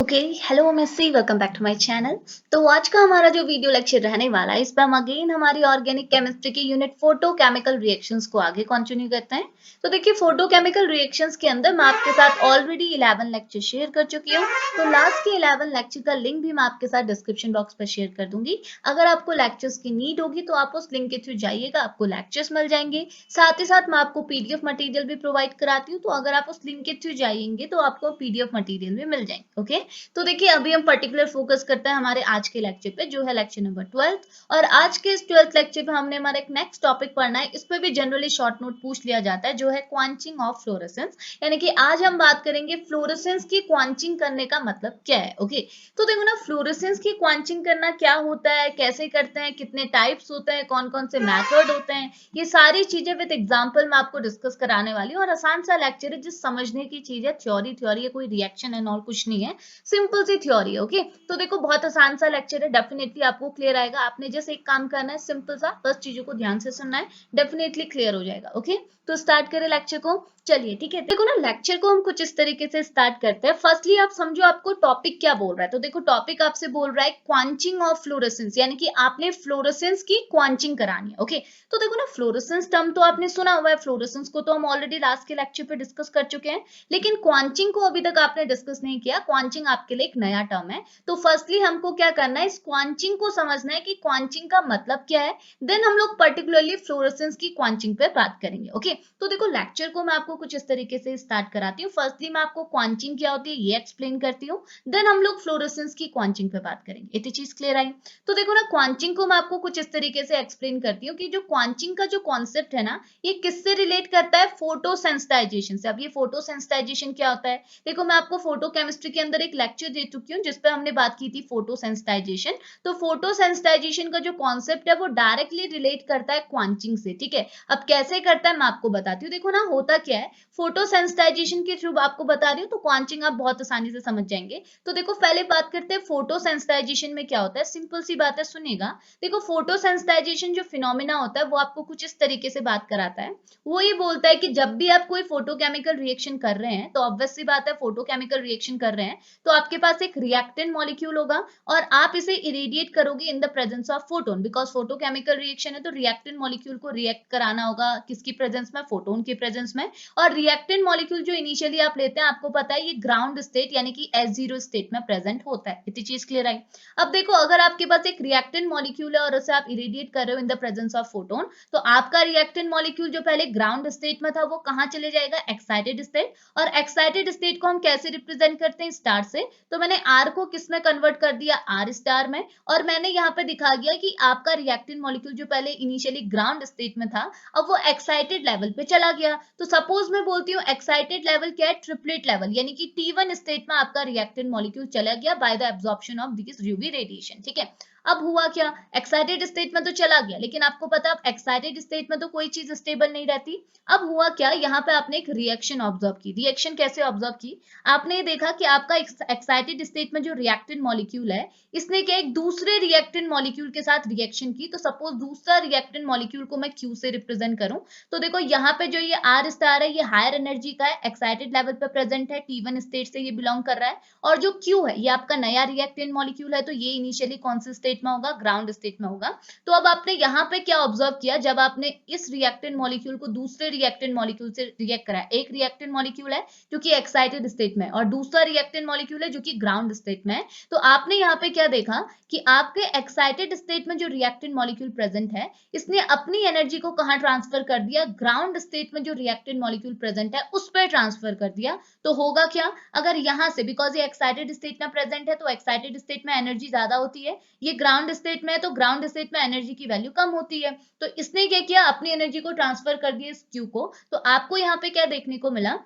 Okay, hello Messi, welcome back to my channel. तो आज का हमारा जो वीडियो लेक्चर रहने वाला है, इस पर हम अगेन हमारी ऑर्गेनिक केमिस्ट्री की यूनिट फोटो केमिकल रिएक्शंस को आगे कंटिन्यू करते हैं। तो देखिए, फोटो केमिकल रिएक्शंस के अंदर मैं आपके साथ ऑलरेडी 11 लेक्चर शेयर कर चुकी हूँ। तो लास्ट के 11 लेक्चर का लिंक भी मैं आपके साथ डिस्क्रिप्शन बॉक्स पर शेयर कर दूंगी। अगर आपको लेक्चर्स की नीड होगी तो आप उस लिंक के थ्रू जाइएगा, आपको लेक्चर्स मिल जाएंगे। साथ ही साथ मैं आपको पीडीएफ मटेरियल भी प्रोवाइड कराती हूँ, तो अगर आप उस लिंक के थ्रू जाएंगे तो आपको पीडीएफ मटेरियल भी मिल जाएंगे। ओके, तो देखिए, अभी हम पर्टिकुलर फोकस करते हैं हमारे आज के लेक्चर पे, जो है लेक्चर नंबर 12। और आज के इस 12th लेक्चर पे हमने हमारा एक नेक्स्ट टॉपिक पढ़ना है। इस पे भी जनरली शॉर्ट नोट पूछ लिया जाता है, जो है क्वांचिंग ऑफ फ्लोरेसेंस। यानी कि आज हम बात करेंगे फ्लोरेसेंस की क्वांचिंग करने का मतलब क्या है। ओके, तो देखो ना, फ्लोरेसेंस की क्वांचिंग करना क्या होता है, कैसे करते हैं, कितने टाइप्स होते हैं, कौन कौन से मेथड होते हैं, ये सारी चीजें विद एग्जांपल मैं आपको डिस्कस कराने वाली हूँ। और आसान सा लेक्चर है, जिस समझने की चीज है, थ्योरी थ्योरी है, कोई रिएक्शन एंड और कुछ नहीं है, सिंपल सी थ्योरी है। ओके, तो देखो, बहुत आसान सा लेक्चर है, डेफिनेटली आपको क्लियर आएगा। आपने जैसे एक काम करना है, सिंपल सा, बस चीजों को ध्यान से सुनना है, डेफिनेटली क्लियर हो जाएगा। ओके, तो स्टार्ट करें लेक्चर को। चलिए, ठीक है, देखो ना, लेक्चर को हम कुछ इस तरीके से स्टार्ट करते हैं। फर्स्टली आप समझो आपको टॉपिक क्या बोल रहा है। तो देखो, टॉपिक आपसे बोल रहा है क्वांचिंग ऑफ फ्लोरेसेंस, यानी कि आपने फ्लोरेसेंस की क्वांचिंग करानी है। ओके, तो देखो ना, फ्लोरेसेंस टर्म तो आपने सुना हुआ है, फ्लोरेसेंस को तो हम ऑलरेडी लास्ट के लेक्चर पे डिस्कस कर चुके हैं, लेकिन क्वांचिंग को अभी तक आपने डिस्कस नहीं किया। क्वांचिंग आपके लिए एक नया टर्म है। तो फर्स्टली हमको क्या करना है, इस क्वांचिंग को समझना है कि क्वांचिंग का मतलब क्या है। देन हम लोग पर्टिकुलरली फ्लोरेसेंस की क्वांचिंग पे बात करेंगे। ओके, तो देखो, लेक्चर को मैं आपको कुछ इस तरीके से स्टार्ट कराती हूँ। फर्स्टली मैं आपको क्वांचिंग क्या होती है ये एक्सप्लेन करती हूँ, देन हम लोग फ्लोरेसेंस की क्वांचिंग पे बात करेंगे। इतनी चीज क्लियर आई? तो देखो ना, क्वांचिंग को मैं आपको कुछ इस तरीके से एक्सप्लेन करती हूँ कि जो क्वांचिंग का जो कॉन्सेप्ट है ना, ये किससे रिलेट करता है, फोटोसेंसिटाइजेशन से। अब ये फोटोसेंसिटाइजेशन क्या होता है, देखो, मैं आपको फोटो केमिस्ट्री के अंदर एक लेक्चर दे चुकी हूँ, जिसपे हमने बात की थी फोटोसेंसिटाइजेशन। तो फोटोसेंसिटाइजेशन का जो कॉन्सेप्ट है, वो डायरेक्टली रिलेट करता है क्वांचिंग से। ठीक है, अब कैसे करता है मैं आपको बताती हूँ। देखो ना, होता क्या है, फोटोसेंसिटाइजेशन के थ्रू आपको बता रही हूँ, तो क्वांचिंग आप बहुत आसानी से समझ जाएंगे। तो देखो, पहले बात करते हैं फोटोसेंसिटाइजेशन में क्या होता है। सिंपल सी बात है, सुनिएगा। देखो, फोटोसेंसिटाइजेशन जो फिनोमिना होता है, वो आपको कुछ इस तरीके से बात कराता है। वो ये बोलता है कि जब भी आप कोई फोटोकेमिकल रिएक्शन कर रहे हैं, तो ऑब्वियस सी बात है, फोटोकेमिकल रिएक्शन कर रहे हैं तो आपके पास एक रिएक्टेंट मॉलिक्यूल होगा, और आप इसे इरेडिएट करोगे in the presence of photon. Because photochemical reaction है, तो रिएक्टेंट मॉलिक्यूल को रिएक्ट कराना होगा किसकी प्रेजेंस में, फोटोन की प्रेजेंस में। और रिएक्टेंट मॉलिक्यूल जो इनिशियली आप लेते हैं, आपको पता है, ये ग्राउंड स्टेट यानी कि S0 स्टेट में प्रेजेंट होता है। इतनी चीज क्लियर आई? अब देखो, अगर आपके पास एक रिएक्टेंट मॉलिक्यूल है और उसे आप इरेडिएट कर रहे हो in the presence of photon, तो आपका रिएक्टेंट मॉलिक्यूल जो पहले ग्राउंड स्टेट में था, वो कहाँ चले जाएगा, एक्साइटेड स्टेट। और एक्साइटेड स्टेट को हम कैसे रिप्रेजेंट करते हैं, स्टार से। तो मैंने आर को किस में कन्वर्ट कर दिया, आर स्टार में। और मैंने यहाँ पे दिखा दिया कि आपका रिएक्टेंट मॉलिक्यूल जो पहले इनिशियली ग्राउंड स्टेट में था, अब वो एक्साइटेड लेवल पे चला गया। तो सपोज मैं बोलती हूँ एक्साइटेड लेवल क्या है, ट्रिपलेट लेवल, यानी कि T1 स्टेट में आपका रिएक्टेंट मॉलिक्यूल चला गया by the absorption of this UV radiation. ठीक है, अब हुआ क्या, एक्साइटेड स्टेट में तो चला गया, लेकिन आपको पता है एक्साइटेड स्टेट में तो कोई चीज स्टेबल नहीं रहती। अब हुआ क्या, यहाँ पे आपने एक रिएक्शन ऑब्जर्व की। रिएक्शन कैसे ऑब्जर्व की, आपने देखा कि आपका एक्साइटेड स्टेट में जो रिएक्टेंट मॉलिक्यूल है, इसने क्या एक दूसरे रिएक्टेंट मॉलिक्यूल के साथ रिएक्शन की। तो सपोज दूसरा रिएक्टेंट मॉलिक्यूल को मैं Q से रिप्रेजेंट करूं, तो देखो यहाँ पे जो ये आर स्टार है, ये हायर एनर्जी का है, एक्साइटेड लेवल पे प्रेजेंट है, T1 स्टेट से ये बिलोंग कर रहा है। और जो Q है, ये आपका नया रिएक्टेंट मॉलिक्यूल है, तो ये इनिशियली कौन से स्टेट में होगा, ग्राउंड स्टेट में होगा। तो अब आपने यहाँ पे क्या ऑब्जर्व किया, जब आपने इस रिएक्टेंट मॉलिक्यूल को दूसरे रिएक्टेंट मॉलिक्यूल से रिएक्ट करा, एक रिएक्टेंट मॉलिक्यूल है जो कि एक्साइटेड स्टेट में, और दूसरा रिएक्टेंट मॉलिक्यूल है जो कि ग्राउंड स्टेट में है। तो आपने यहाँ पे क्या देखा कि आपके एक्साइटेड स्टेट में जो रिएक्टेंट मॉलिक्यूल प्रेजेंट है, इसने अपनी एनर्जी को कहाँ ट्रांसफर कर दिया, ग्राउंड स्टेट में जो रिएक्टेंट मॉलिक्यूल प्रेजेंट है उस पर ट्रांसफर कर दिया। तो होगा क्या, अगर यहाँ से, बिकॉज ये एक्साइटेड स्टेट में प्रेजेंट है, तो एक्साइटेड स्टेट में एनर्जी ज्यादा होती है, ये ग्राउंड स्टेट में है, तो ग्राउंड स्टेट में एनर्जी की वैल्यू कम होती है। तो इसने क्या किया, अपनी एनर्जी को ट्रांसफर कर दिया इस Q को। तो आपको यहाँ पे क्या देखने को मिला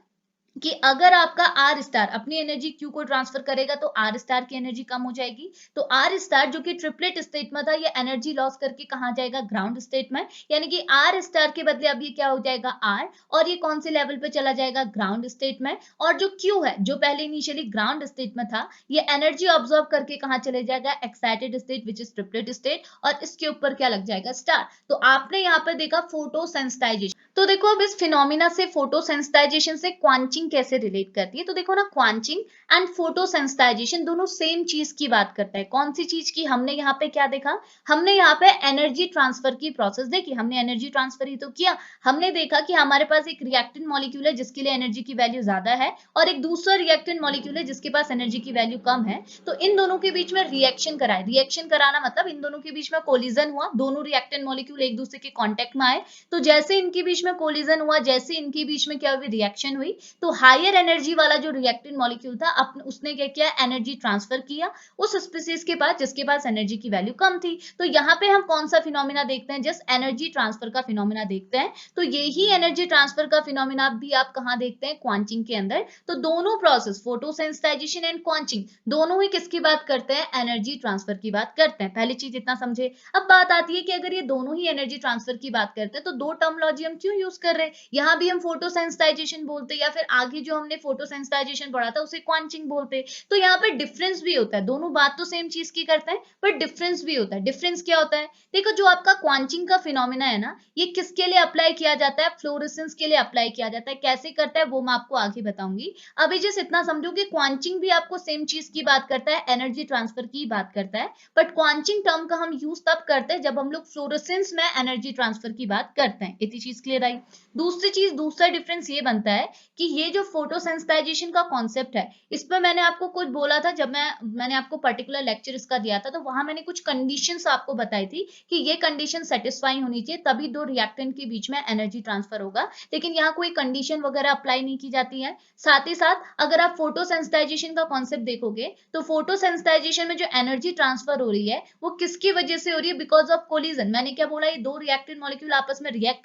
कि अगर आपका आर स्टार अपनी एनर्जी क्यू को ट्रांसफर करेगा, तो आर स्टार की एनर्जी कम हो जाएगी। तो आर स्टार जो कि ट्रिपलेट स्टेट में था, ये एनर्जी लॉस करके कहाँ जाएगा, ग्राउंड स्टेट में। यानी कि आर स्टार के बदले अब ये क्या हो जाएगा, आर, और ये कौन से लेवल पे चला जाएगा, ग्राउंड स्टेट में। और जो क्यू है, जो पहले इनिशियली ग्राउंड स्टेट में था, ये एनर्जी ऑब्जॉर्व करके कहाँ चले जाएगा, excited state which is triplet state, और इसके ऊपर क्या लग जाएगा, स्टार। तो आपने यहाँ पे देखा फोटोसेंसिटाइजेशन। तो देखो, अब इस फिनोमिना से, फोटोसेंसिटाइजेशन से क्वांचिंग क्वांचिंग कैसे रिलेट करती है। तो देखो ना, क्वांचिंग एंड फोटोसेंसिटाइजेशन दोनों सेम चीज की बात करता है। कौन सी चीज की? हमने यहाँ पे क्या देखा? हमने यहाँ पे एनर्जी ट्रांसफर की प्रोसेस देखी। हमने एनर्जी ट्रांसफर ही तो किया। हमने देखा कि हमारे पास एक रिएक्टेंट मॉलिक्यूल है जिसके लिए एनर्जी की वैल्यू ज्यादा है, और एक दूसरा रिएक्टेंट मॉलिक्यूल है जिसके पास एनर्जी की वैल्यू कम है। तो इन दोनों के बीच में रिएक्शन कराए। रिएक्शन कराना मतलब इन दोनों के बीच में कोलिजन हुआ, दोनों रिएक्टेंट मॉलिक्यूल एक दूसरे के कांटेक्ट में आए। तो जैसे इनके बीच में कोलिजन हुआ, जैसे इनके बीच में क्या हुई? रिएक्शन हुई। तो हायर एनर्जी वाला जो रिएक्टेंट मॉलिक्यूल था, उसने क्या किया? एनर्जी ट्रांसफर किया उस स्पीसीज के पास जिसके पास एनर्जी की वैल्यू कम थी। तो यहाँ पे हम कौन सा फिनोमिना देखते हैं? जस्ट एनर्जी ट्रांसफर का फिनोमिना देखते हैं। तो यही एनर्जी ट्रांसफर का फिनोमिना भी आप कहाँ देखते हैं? क्वांचिंग के अंदर। तो दोनों प्रोसेस, फोटोसेंसिटाइजेशन एंड क्वांचिंग, दोनों ही किसकी बात करते हैं? एनर्जी ट्रांसफर की बात करते हैं। पहली चीज इतना समझे। अब बात आती है कि अगर ये दोनों ही एनर्जी ट्रांसफर की बात करते हैं तो दो टर्मोलॉजी हम क्यों यूज कर रहे हैं? यहाँ भी हम फोटोसेंसिटाइजेशन बोलते, या फिर आगे जो हमने फोटोसेंसिटाइजेशन पढ़ा था उसे क्वांचिंग बोलते। तो यहाँ पे डिफरेंस भी होता है। दोनों बात तो सेम चीज की करते हैं, पर डिफरेंस भी होता है। डिफरेंस क्या होता है? देखो, जो आपका क्वांचिंग का फिनोमिना है ना, ये किसके लिए अप्लाई किया जाता है? फ्लोरेसेंस के लिए अप्लाई किया जाता है। कैसे करता है वो मैं आपको आगे बताऊंगी। अभी जस्ट इतना समझो कि क्वांचिंग भी आपको सेम चीज की बात करता है, एनर्जी ट्रांसफर की बात करता है। बट क्वांचिंग टर्म का हम यूज तब करते हैं जब हम लोग फ्लोरेसेंस में एनर्जी ट्रांसफर की बात करते हैं। इतनी चीज क्लियर आई। दूसरी चीज, दूसरा डिफरेंस ये बनता है कि ये जो फोटोसेंसिटाइजेशन का कॉन्सेप्ट है, इस पर मैंने आपको कुछ बोला था जब मैंने आपको पर्टिकुलर लेक्चर इसका दिया था। तो वहां मैंने कुछ कंडीशंस आपको बताई थी कि ये कंडीशन सेटिस्फाई होनी चाहिए, तभी दो रिएक्टेंट के बीच में एनर्जी ट्रांसफर होगा। लेकिन यहाँ कोई कंडीशन वगैरह अप्लाई नहीं की जाती है। साथ ही साथ अगर आप फोटोसेंसिटाइजेशन का कॉन्सेप्ट देखोगे तो फोटोसेंसिटाइजेशन में जो एनर्जी ट्रांसफर हो रही है वो किसकी वजह से हो रही है? Because of collision. मैंने क्या बोला? ये दो रिएक्टेंट मॉलिक्यूल आपस में रिएक्ट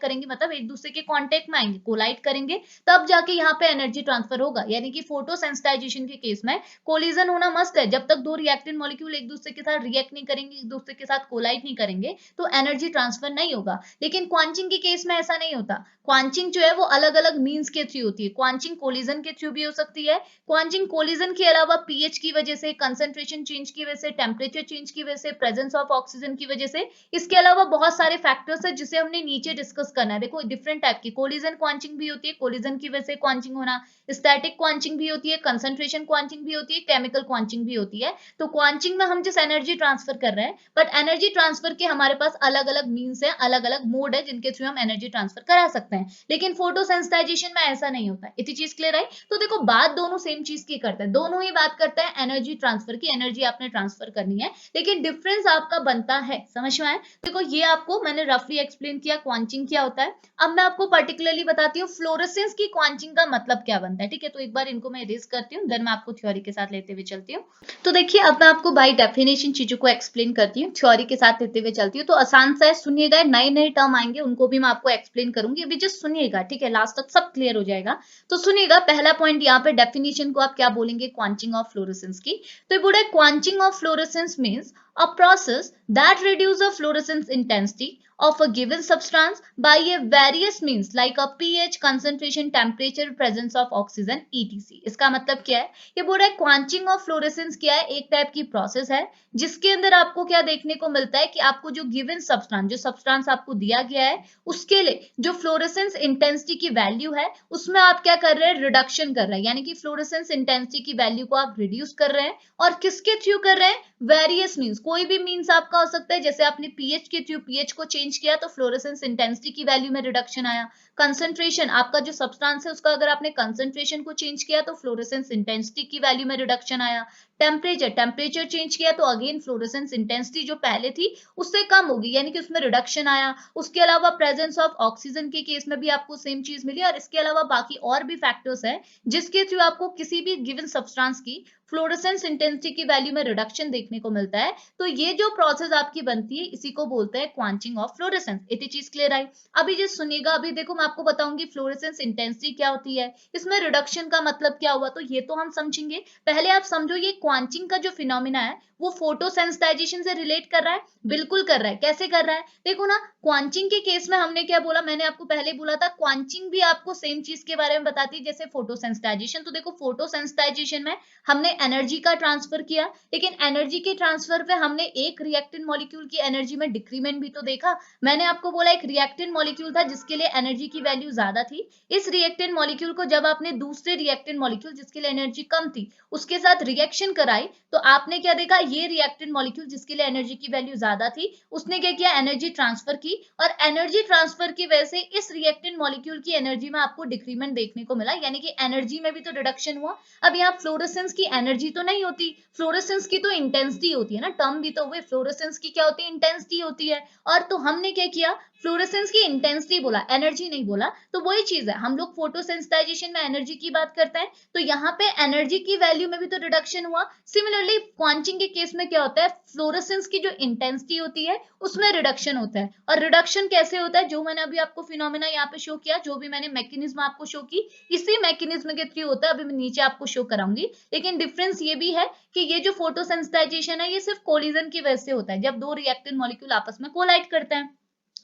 करेंगे मतलब एक दूसरे के कांटेक्ट में आएंगे, कोलाइड करेंगे, तब जाके यहाँ पे एनर्जी ट्रांसफर होगा। यानी कि फोटोसेंसिटाइजेशन के केस में कोलिजन होना मस्ट है। जब तक दो रिएक्टेंट मॉलिक्यूल एक दूसरे के साथ रिएक्ट नहीं करेंगे, एक दूसरे के साथ कोलाइड नहीं करेंगे, तो एनर्जी ट्रांसफर नहीं होगा। लेकिन क्वांचिंग के केस में ऐसा नहीं होता। क्वांचिंग जो है वो अलग अलग मीन्स के थ्रू होती है। क्वांचिंग कोलिजन के थ्रू भी हो सकती है। क्वांचिंग कोलिजन के अलावा पीएच की वजह से, कंसंट्रेशन चेंज की वजह से, टेम्परेचर चेंज की वजह से, प्रेजेंस ऑफ ऑक्सीजन की वजह से, इसके अलावा बहुत सारे फैक्टर्स है जिसे हमने नीचे डिस्कस करना है। देखो, डिफरेंट टाइप की कोलिजन क्वांचिंग भी होती है, कोलिजन की वजह से क्वांचिंग होना। स्टैटिक क्वांचिंग भी होती है, कंसंट्रेशन क्वांचिंग भी होती है, केमिकल क्वांचिंग भी होती है। तो क्वांचिंग में हम जिस एनर्जी ट्रांसफर कर रहे हैं, बट एनर्जी ट्रांसफर के हमारे पास अलग अलग मीन्स है, अलग अलग मोड है जिनके थ्रू हम एनर्जी ट्रांसफर करा सकते हैं। लेकिन फोटोसेंसिटाइजेशन में ऐसा नहीं होता है। इतनी चीज क्लियर है। तो देखो, बात दोनों सेम चीज की करते हैं, दोनों ही बात करते हैं एनर्जी ट्रांसफर की। एनर्जी आपने ट्रांसफर करनी है, लेकिन डिफरेंस आपका बनता है। समझ में आया? देखो, ये आपको मैंने रफली एक्सप्लेन किया क्वांचिंग क्या होता है। अब मैं आपको पर्टिकुलरली बताती हूँ फ्लोरेसेंस की क्वांचिंग का मतलब क्या बनता है। ठीक है, तो एक बार इनको मैं इरेज करती हूँ, देन मैं आपको थ्योरी के साथ लेते हुए चलती हूँ। तो देखिए, अब मैं आपको बाय डेफिनेशन चीजों को एक्सप्लेन करती हूँ, थ्योरी के साथ लेते हुए चलती हूँ। तो आसान सा है, सुनिएगा। नए नए टर्म आएंगे उनको भी मैं आपको एक्सप्लेन करूंगी, अभी जस्ट सुनिएगा। ठीक है, लास्ट तक सब क्लियर हो जाएगा। तो सुनिएगा, पहला पॉइंट यहाँ पे डेफिनेशन को आप क्या बोलेंगे? क्वांचिंग ऑफ फ्लोरेसेंस की। तो ये बोला quenching of fluorescence means a process that reduces the fluorescence intensity of a given substance by a various means like a pH, concentration, temperature, presence of oxygen, etc. इसका मतलब क्या है? ये बोल रहा है क्वांचिंग ऑफ फ्लोरेसेंस क्या है? एक टाइप की प्रोसेस है जिसके अंदर आपको क्या देखने को मिलता है कि आपको जो गिवन सब्सटेंस, जो सब्सटेंस आपको दिया गया है, उसके लिए जो फ्लोरेसेंस इंटेंसिटी की वैल्यू है उसमें आप क्या कर रहे हैं? रिडक्शन कर रहे हैं। यानी कि फ्लोरेसेंस इंटेंसिटी की वैल्यू को आप रिड्यूस कर रहे हैं। और किसके थ्रू कर रहे हैं? वेरियस मीन्स, कोई भी मीन्स आपका हो सकता है। जैसे आपने पीएच के थ्रू पीएच को चेंज किया तो फ्लोरेसेंस इंटेंसिटी की वैल्यू में रिडक्शन आया। कंसंट्रेशन, आपका जो सब्सटेंस है उसका अगर आपने कंसंट्रेशन को चेंज किया तो फ्लोरेसेंस इंटेंसिटी की वैल्यू में रिडक्शन आया। टेम्परेचर चेंज किया तो अगेन फ्लोरेसेंस इंटेंसिटी जो पहले थी उससे कम होगी, यानी कि उसमें रिडक्शन आया। उसके अलावा प्रेजेंस ऑफ ऑक्सीजन के केस में भी आपको सेम चीज मिली। और इसके अलावा बाकी और भी फैक्टर्स है जिसके थ्रू आपको किसी भी गिवन सब्सटेंस की फ्लोरेसेंस इंटेंसिटी की वैल्यू में रिडक्शन देखने को मिलता है। तो ये जो प्रोसेस आपकी बनती है इसी को बोलते हैं क्वांचिंग ऑफ फ्लोरेसेंस। इतनी चीज क्लियर आई। अभी जो सुनिएगा, अभी देखो मैं आपको बताऊंगी फ्लोरेसेंस इंटेंसिटी क्या होती है, इसमें रिडक्शन का मतलब क्या हुआ, तो ये तो हम समझेंगे। पहले आप समझो ये क्वांचिंग का जो फिनोमिना है वो फोटोसेंसिटाइजेशन से रिलेट कर रहा है। बिल्कुल कर रहा है। कैसे कर रहा है? देखो ना, क्वांचिंग के केस में हमने क्या बोला? मैंने आपको पहले बोला था क्वांचिंग भी आपको सेम चीज के बारे में बताती है जैसे फोटोसेंसिटाइजेशन। तो देखो, फोटोसेंसिटाइजेशन में हमने एनर्जी का ट्रांसफर किया, लेकिन एनर्जी के ट्रांसफर पे हमने एक रिएक्टेंट मॉलिक्यूल की एनर्जी में डिक्रीमेंट भी तो देखा। मैंने आपको बोला एक रिएक्टेंट मॉलिक्यूल था जिसके लिए एनर्जी की वैल्यू ज्यादा थी। इस रिएक्टेंट मॉलिक्यूल को जब आपने दूसरे रिएक्टेंट मॉलिक्यूल जिसके लिए एनर्जी कम थी उसके साथ रिएक्शन कराई, तो आपने क्या देखा, ये रिएक्टेंट मॉलिक्यूल जिसके लिए एनर्जी की वैल्यू ज्यादा थी उसने क्या किया, एनर्जी ट्रांसफर की, और एनर्जी ट्रांसफर की वजह से इस रिएक्टेंट मॉलिक्यूल की एनर्जी में आपको डिक्रीमेंट देखने को मिला, यानी कि एनर्जी में भी तो रिडक्शन हुआ। अब यहाँ फ्लोरेसेंस की एनर्जी तो नहीं होती, फ्लोरेसेंस की तो इंटेंसिटी होती है ना, टर्म भी तो हुए, फ्लोरेसेंस की क्या होती है, इंटेंसिटी होती है। और तो हमने क्या किया, फ्लोरेसेंस की इंटेंसिटी बोला, एनर्जी नहीं बोला। तो वही चीज है, हम लोग फोटोसेंसिटाइजेशन में एनर्जी की बात करते हैं, तो यहाँ पे एनर्जी की वैल्यू में भी तो रिडक्शन हुआ। सिमिलरली क्वांचिंग के केस में क्या होता है, फ्लोरेसेंस की जो इंटेंसिटी होती है उसमें रिडक्शन होता है। और रिडक्शन कैसे होता है, जो मैंने अभी आपको फिनोमेना यहाँ पे शो किया, जो भी मैंने मैकेनिज्म आपको शो की, इसी मैकेनिज्म के थ्रू होता है। अभी मैं नीचे आपको शो कराऊंगी, लेकिन डिफरेंस ये भी है कि ये जो फोटोसेंसिटाइजेशन है ये सिर्फ कोलिजन की वजह से होता है, जब दो रिएक्टेंट मॉलिक्यूल आपस में कोलाइड करते हैं।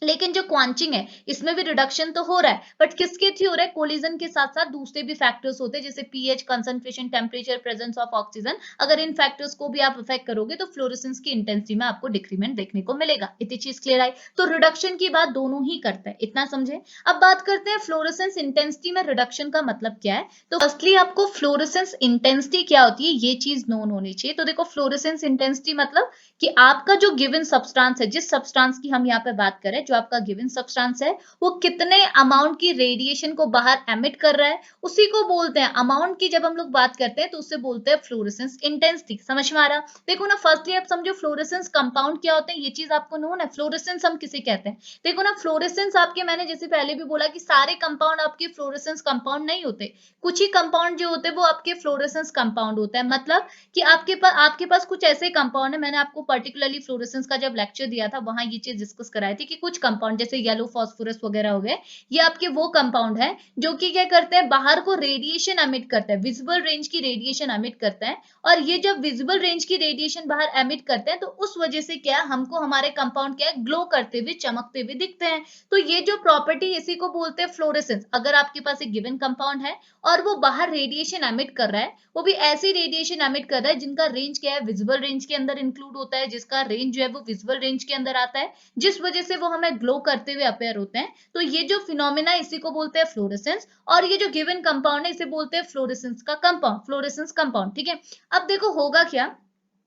लेकिन जो क्वांचिंग है इसमें भी रिडक्शन तो हो रहा है, बट किसके थ्रू हो रहा है, कोलिजन के साथ साथ दूसरे भी फैक्टर्स होते हैं, जैसे pH, concentration, temperature, presence of oxygen. अगर इन फैक्टर्स को भी आप अफेक्ट करोगे तो फ्लोरेसेंस की इंटेंसिटी में आपको डिक्रीमेंट देखने को मिलेगा। इतनी चीज क्लियर आई, तो रिडक्शन की बात दोनों ही करता है, इतना समझे। अब बात करते हैं फ्लोरेसेंस इंटेंसिटी में रिडक्शन का मतलब क्या है। तो फर्स्टली आपको फ्लोरेसेंस इंटेंसिटी क्या होती है ये चीज नोन होनी चाहिए। तो देखो फ्लोरेसेंस इंटेंसिटी मतलब कि आपका जो गिवन सब्सटेंस है, जिस सब्सटेंस की हम यहाँ पे बात करें, जो आपका गिवन सब्सटेंस है, वो कितने अमाउंट की रेडिएशन को बाहर एमिट कर रहा है, उसी को बोलते हैं अमाउंट की। जब हम लोग बात करते हैं तो उससे बोलते हैं फ्लोरेसेंस इंटेंसिटी। समझ में आ रहा। देखो ना, फर्स्टली आप समझो फ्लोरेसेंस कंपाउंड क्या होते हैं, ये चीज आपको नोन है। फ्लोरेसेंस हम किसे कहते हैं, देखो ना, फ्लोरेसेंस आपके, मैंने जैसे पहले भी बोला कि सारे कंपाउंड आपके फ्लोरेसेंस कंपाउंड नहीं होते, कुछ ही कंपाउंड जो होते हैं वो आपके फ्लोरेसेंस कंपाउंड होता है। मतलब कि आपके पास कुछ ऐसे कंपाउंड है, मैंने आपको पर्टिकुलरली फ्लोरेसेंस का जब लेक्चर दिया था वहां ये चीज डिस्कस कराई थी कि कुछ कंपाउंड जैसे येलो फास्फोरस वगैरह हो गए, ये आपके वो कंपाउंड है जो कि क्या करते हैं, बाहर को रेडिएशन एमिट करते हैं, विजिबल रेंज की रेडिएशन एमिट करते हैं। और ये जब विजिबल रेंज की रेडिएशन बाहर एमिट करते हैं तो उस वजह से क्या, हमको हमारे कंपाउंड क्या है, ग्लो करते हुए, चमकते हुए दिखते हैं। तो ये जो प्रॉपर्टी, इसी को बोलते हैं फ्लोरेसेंस। अगर आपके पास एक गिवन कंपाउंड है और वो बाहर रेडिएशन एमिट कर रहा है, वो भी ऐसी रेडिएशन एमिट कर रहा है जिनका रेंज क्या है, विजिबल रेंज के अंदर इंक्लूड होता है, जिसका रेंज जो है वो विजिबल रेंज के अंदर आता है, जिस वजह से वो हमें ग्लो करते हुए अपेयर होते हैं। तो ये जो फिनोमेना, इसी को बोलते हैं फ्लोरेसेंस। और ये जो गिवन कंपाउंड है इसे बोलते हैं फ्लोरेसेंस का कंपाउंड, फ्लोरेसेंस कंपाउंड। ठीक है, अब देखो होगा क्या,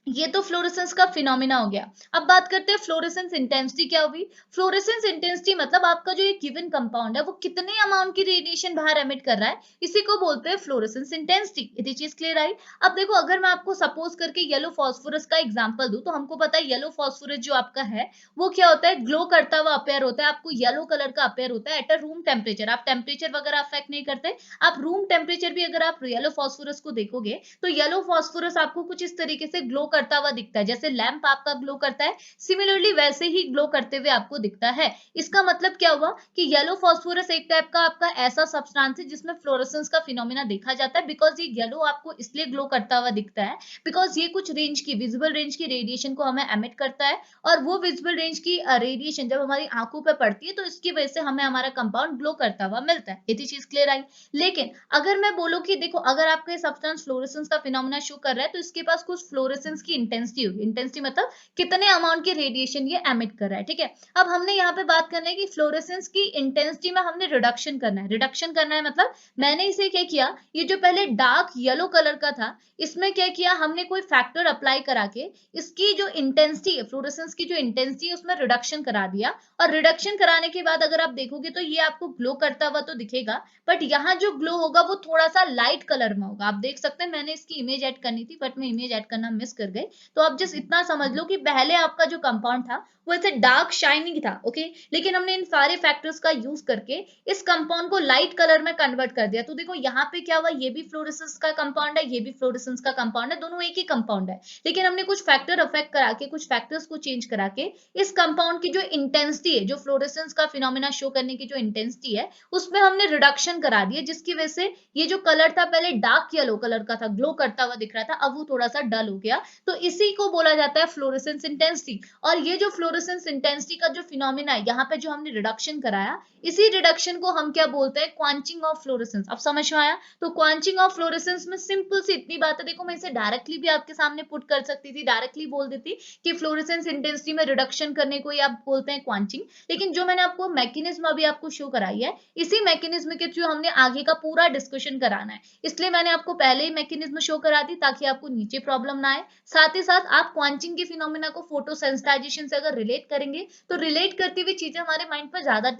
ये तो फ्लोरेसेंस का फिनोमिना हो गया। अब बात करते हैं फ्लोरेसेंस इंटेंसिटी क्या होगी। फ्लोरेसेंस इंटेंसिटी मतलब आपका जो ये गिवन कंपाउंड है वो कितने अमाउंट की रेडिएशन बाहर एमिट कर रहा है, इसी को बोलते हैं फ्लोरेसेंस इंटेंसिटी। इतनी चीज क्लियर आई। अब देखो, अगर मैं आपको सपोज करके येलो फास्फोरस का एग्जांपल दूं, तो हमको पता है येलो फास्फोरस जो आपका है वो क्या होता है, ग्लो करता हुआ अपेयर होता है, आपको येलो कलर का अपेयर होता है एट अ रूम टेम्परेचर। आप टेम्परेचर वगैरह अफेक्ट नहीं करते, आप रूम टेम्परेचर भी अगर आप येलो फास्फोरस को देखोगे तो येलो फास्फोरस आपको कुछ इस तरीके से ग्लो करता हुआ दिखता है, जैसे लैंप आपका ग्लो करता है, सिमिलरली वैसे ही ग्लो करते हुए आपको दिखता है। इसका मतलब क्या हुआ कि येलो फास्फोरस एक टाइप का आपका ऐसा सब्सटेंस है जिसमें फ्लोरेसेंस का फिनोमिना देखा जाता है, बिकॉज ये येलो आपको इसलिए ग्लो करता हुआ दिखता है बिकॉज ये कुछ रेंज की, विजिबल रेंज की रेडिएशन को हमें एमिट करता है, और वो विजिबल रेंज की रेडिएशन जब हमारी आंखों पर पड़ती है तो इसकी वजह से हमें हमारा कंपाउंड ग्लो करता हुआ मिलता है। इतनी चीज क्लियर आई। लेकिन अगर मैं बोलूं कि देखो, अगर आपका सब्सटेंस फ्लोरेसेंस का फिनोमिना शो कर रहा है तो इसके पास कुछ फ्लोरेसेंस की इंटेंसिटी होगी। इंटेंसिटी मतलब कितने अमाउंट की रेडिएशन ये एमिट कर रहा है। ठीक है, अब हमने यहाँ पे बात करना है कि फ्लोरेसेंस की इंटेंसिटी में हमने रिडक्शन करना है। रिडक्शन करना है मतलब मैंने इसे क्या किया, ये जो पहले डार्क येलो कलर का था इसमें क्या किया, हमने कोई फैक्टर अप्लाई करा के इसकी जो इंटेंसिटी है, फ्लोरेसेंस की जो इंटेंसिटी है उसमें रिडक्शन करा दिया। और रिडक्शन कराने के बाद अगर आप देखोगे तो ये आपको ग्लो करता हुआ तो दिखेगा, बट यहाँ जो ग्लो होगा वो थोड़ा सा लाइट कलर में होगा। आप देख सकते हैं, मैंने इसकी इमेज ऐड करनी थी बट मैं इमेज ऐड करना मिस कर गई। तो आप जस्ट इतना समझ लो कि पहले आपका जो कंपाउंड था वो ऐसे डार्क शाइनिंग था, ओके, लेकिन हमने इन सारे फैक्टर्स का यूज करके इस कंपाउंड को लाइट कलर में कन्वर्ट कर दिया। तो देखो यहाँ पे क्या हुआ, ये भी फ्लोरेसेंस का कंपाउंड है, ये भी फ्लोरेसेंस का कंपाउंड है, दोनों एक ही कंपाउंड है, लेकिन हमने कुछ फैक्टर अफेक्ट करा के, कुछ फैक्टर्स को चेंज करा के इस कंपाउंड की जो इंटेंसिटी है, जो फ्लोरेसेंस का फिनोमिना शो करने की जो इंटेंसिटी है उसमें हमने रिडक्शन करा दी है, जिसकी वजह से ये जो कलर था पहले डार्क येलो कलर का था, ग्लो करता हुआ दिख रहा था, अब वो थोड़ा सा डल हो गया। तो इसी को बोला जाता है फ्लोरेसेंस इंटेंसिटी। और ये जो फ्लोरेसेंस इंटेंसिटी का जो फिनोमिना है, यहाँ पे जो हमने रिडक्शन कराया, इसी रिडक्शन को हम क्या बोलते हैं, क्वांचिंग ऑफ फ्लोरेसेंस। अब समझ में आया? तो क्वांचिंग ऑफ फ्लोरेसेंस में सिंपल सी इतनी बात है, देखो मैं इसे डायरेक्टली भी आपके सामने पुट कर सकती थी, डायरेक्टली बोल देती कि फ्लोरेसेंस इंटेंसिटी में रिडक्शन करने को ही आप बोलते हैं क्वांचिंग। लेकिन जो मैंने आपको मैकेनिज्म अभी आपको शो कराई है, इसी मैकेनिज्म के थ्रू हमने आगे का पूरा डिस्कशन कराना है, इसलिए मैंने आपको पहले ही मैकेनिज्म शो करा दी ताकि आपको नीचे प्रॉब्लम ना आए। साथ ही साथ आप क्वांचिंग के फिनोमेना को फोटो सेंसिटाइजेशन से अगर रिलेट करेंगे तो रिलेट करती हुई चीजें हमारे माइंड पर ज्यादा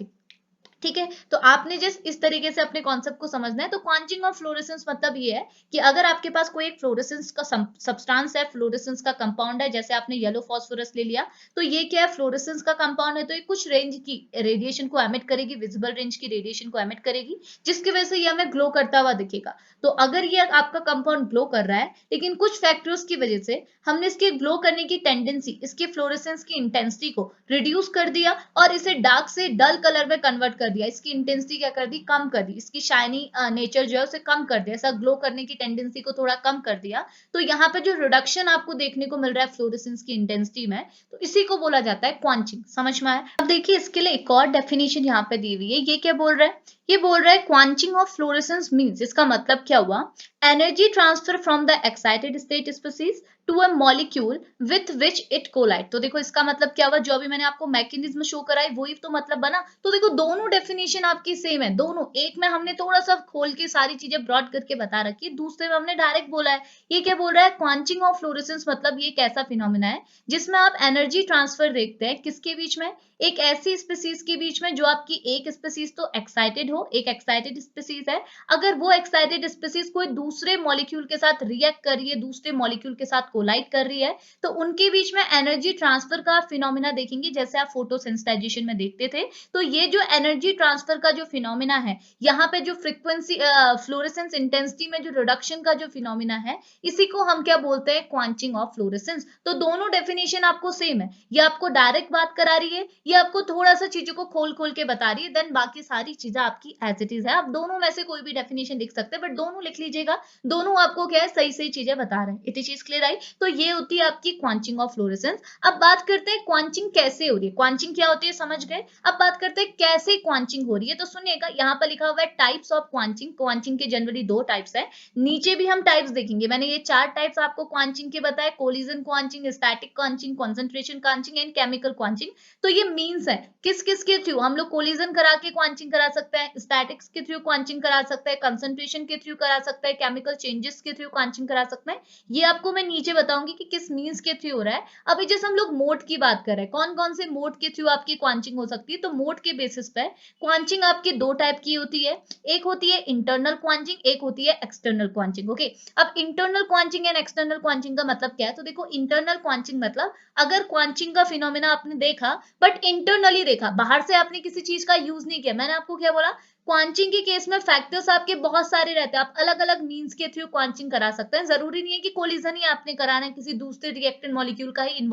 ठीक है। तो आपने जिस इस तरीके से अपने कॉन्सेप्ट को समझना है। तो क्वांचिंग ऑफ फ्लोरेसेंस मतलब ये है कि अगर आपके पास कोई एक फ्लोरेसेंस का सब्सटेंस है, फ्लोरेसेंस का कंपाउंड है, जैसे आपने येलो फास्फोरस ले लिया, तो ये क्या है, फ्लोरेसेंस का कंपाउंड है, तो ये कुछ रेंज की रेडिएशन को एमिट करेगी, विजिबल रेंज की रेडिएशन को एमिट करेगी, जिसकी वजह से ये हमें ग्लो करता हुआ दिखेगा। तो अगर ये आपका कंपाउंड ग्लो कर रहा है, लेकिन कुछ फैक्टर्स की वजह से हमने इसके ग्लो करने की टेंडेंसी, इसके फ्लोरेसेंस की इंटेंसिटी को रिड्यूस कर दिया और इसे डार्क से डल कलर में कन्वर्ट कर दिया, इसकी इंटेंसिटी क्या कर दी, कम कर दी, इसकी शाइनी नेचर जो है उसे कम कर दिया, ऐसा ग्लो करने की टेंडेंसी को थोड़ा कम कर दिया। तो यहाँ पे जो रिडक्शन आपको देखने को मिल रहा है फ्लोरेसेंस की इंटेंसिटी में, तो इसी को बोला जाता है क्वांचिंग। समझ में आया? अब देखिए इसके लिए एक और डेफिनेशन यहाँ पे दी हुई है। ये क्या बोल रहा है, ये बोल रहा है क्वांचिंग ऑफ फ्लोरेसेंस मींस, इसका मतलब क्या हुआ, energy transfer from the excited state species to a molecule with which it collide. तो देखो इसका मतलब क्या हुआ, जो अभी मैंने आपको मैकेनिज्म शो कराई वही तो मतलब बना। तो देखो दोनों डेफिनेशन आपकी सेम है, दोनों, एक में हमने थोड़ा सा खोल के सारी चीजें ब्रॉड करके बता रखी है, दूसरे में हमने डायरेक्ट बोला है। ये क्या बोल रहा है, क्वांचिंग ऑफ फ्लोरेसेंस मतलब ये एक ऐसा फिनोमिना है जिसमें आप एनर्जी ट्रांसफर देखते हैं, किसके बीच में, एक ऐसी स्पीसीज के बीच में जो आपकी एक स्पीसीज तो एक्साइटेड हो, एक एक्साइटेड स्पीसीज है, अगर वो एक्साइटेड स्पीसीज कोई दूसरे मॉलिक्यूल के साथ रिएक्ट कर रही है, दूसरे मॉलिक्यूल के साथ कोलाइड कर रही है, तो उनके बीच में एनर्जी ट्रांसफर का फिनोमिना देखेंगे, जैसे आप फोटोसेंसिटाइजेशन में देखते थे। तो ये जो एनर्जी ट्रांसफर का जो फिनोमिना है, यहाँ पे जो फ्रीक्वेंसी फ्लोरेसेंस इंटेंसिटी में जो रिडक्शन का जो फिनोमिना है, इसी को हम क्या बोलते हैं, क्वांचिंग ऑफ फ्लोरेसेंस। तो दोनों डेफिनेशन आपको सेम है, ये आपको डायरेक्ट बात करा रही है, ये आपको थोड़ा सा चीजों को खोल खोल के बता रही है, देन बाकी सारी चीजें आपकी एज इट इज है। आप दोनों में से कोई भी डेफिनेशन लिख सकते हैं, बट दोनों लिख लीजिएगा, दोनों आपको क्या है, सही सही चीजें बता रहे हैं। इतनी चीज क्लियर आई? तो ये होती है आपकी क्वांचिंग ऑफ फ्लोरेसेंस। अब बात करते हैं क्वांचिंग कैसे हो रही है, क्वांचिंग क्या होती है समझ गए। अब बात करते हैं कैसे क्वांचिंग हो रही है। तो सुनिएगा, यहाँ पर लिखा हुआ है टाइप्स ऑफ क्वांचिंग। क्वांचिंग के जनरली दो टाइप्स है, नीचे भी हम टाइप्स देखेंगे। मैंने ये चार टाइप्स आपको क्वांचिंग के बताए, collision quenching, static quenching, concentration quenching and chemical quenching. तो ये मीन्स है किस किस के थ्रू हम लोग कोलिजन करा के क्वांचिंग करा सकते हैं, स्टैटिक्स के थ्रू क्वांचिंग करा सकते हैं, कंसंट्रेशन के थ्रू करा सकते हैं, केमिकल चेंजेस के थ्रू क्वांचिंग करा सकते हैं। ये आपको मैं नीचे बताऊंगी कि किस मीन्स के थ्रू हो रहा है। अभी जैसे हम लोग मोड की बात कर रहे हैं, कौन कौन से मोड के थ्रू आपकी क्वांचिंग हो सकती है, तो मोड के बेसिस पे क्वांचिंग आपकी दो टाइप की होती है, एक होती है इंटरनल क्वांचिंग, एक होती है एक्सटर्नल क्वांचिंग। ओके, अब इंटरनल क्वांचिंग एंड एक्सटर्नल क्वांचिंग का मतलब क्या है। तो देखो इंटरनल क्वांचिंग मतलब अगर क्वांचिंग का फिनोमेना आपने देखा बट इंटरनली देखा, बाहर से आपने किसी चीज का यूज नहीं किया। मैंने आपको क्या बोला, क्वांचिंग के केस में फैक्टर्स आपके बहुत सारे रहते हैं, आप अलग अलग मीन्स के थ्रू क्वांचिंग करा सकते हैं, जरूरी नहीं है कि कोलिजन ही आपने कराना है, किसी दूसरे रिएक्टेंट मॉलिक्यूल का ही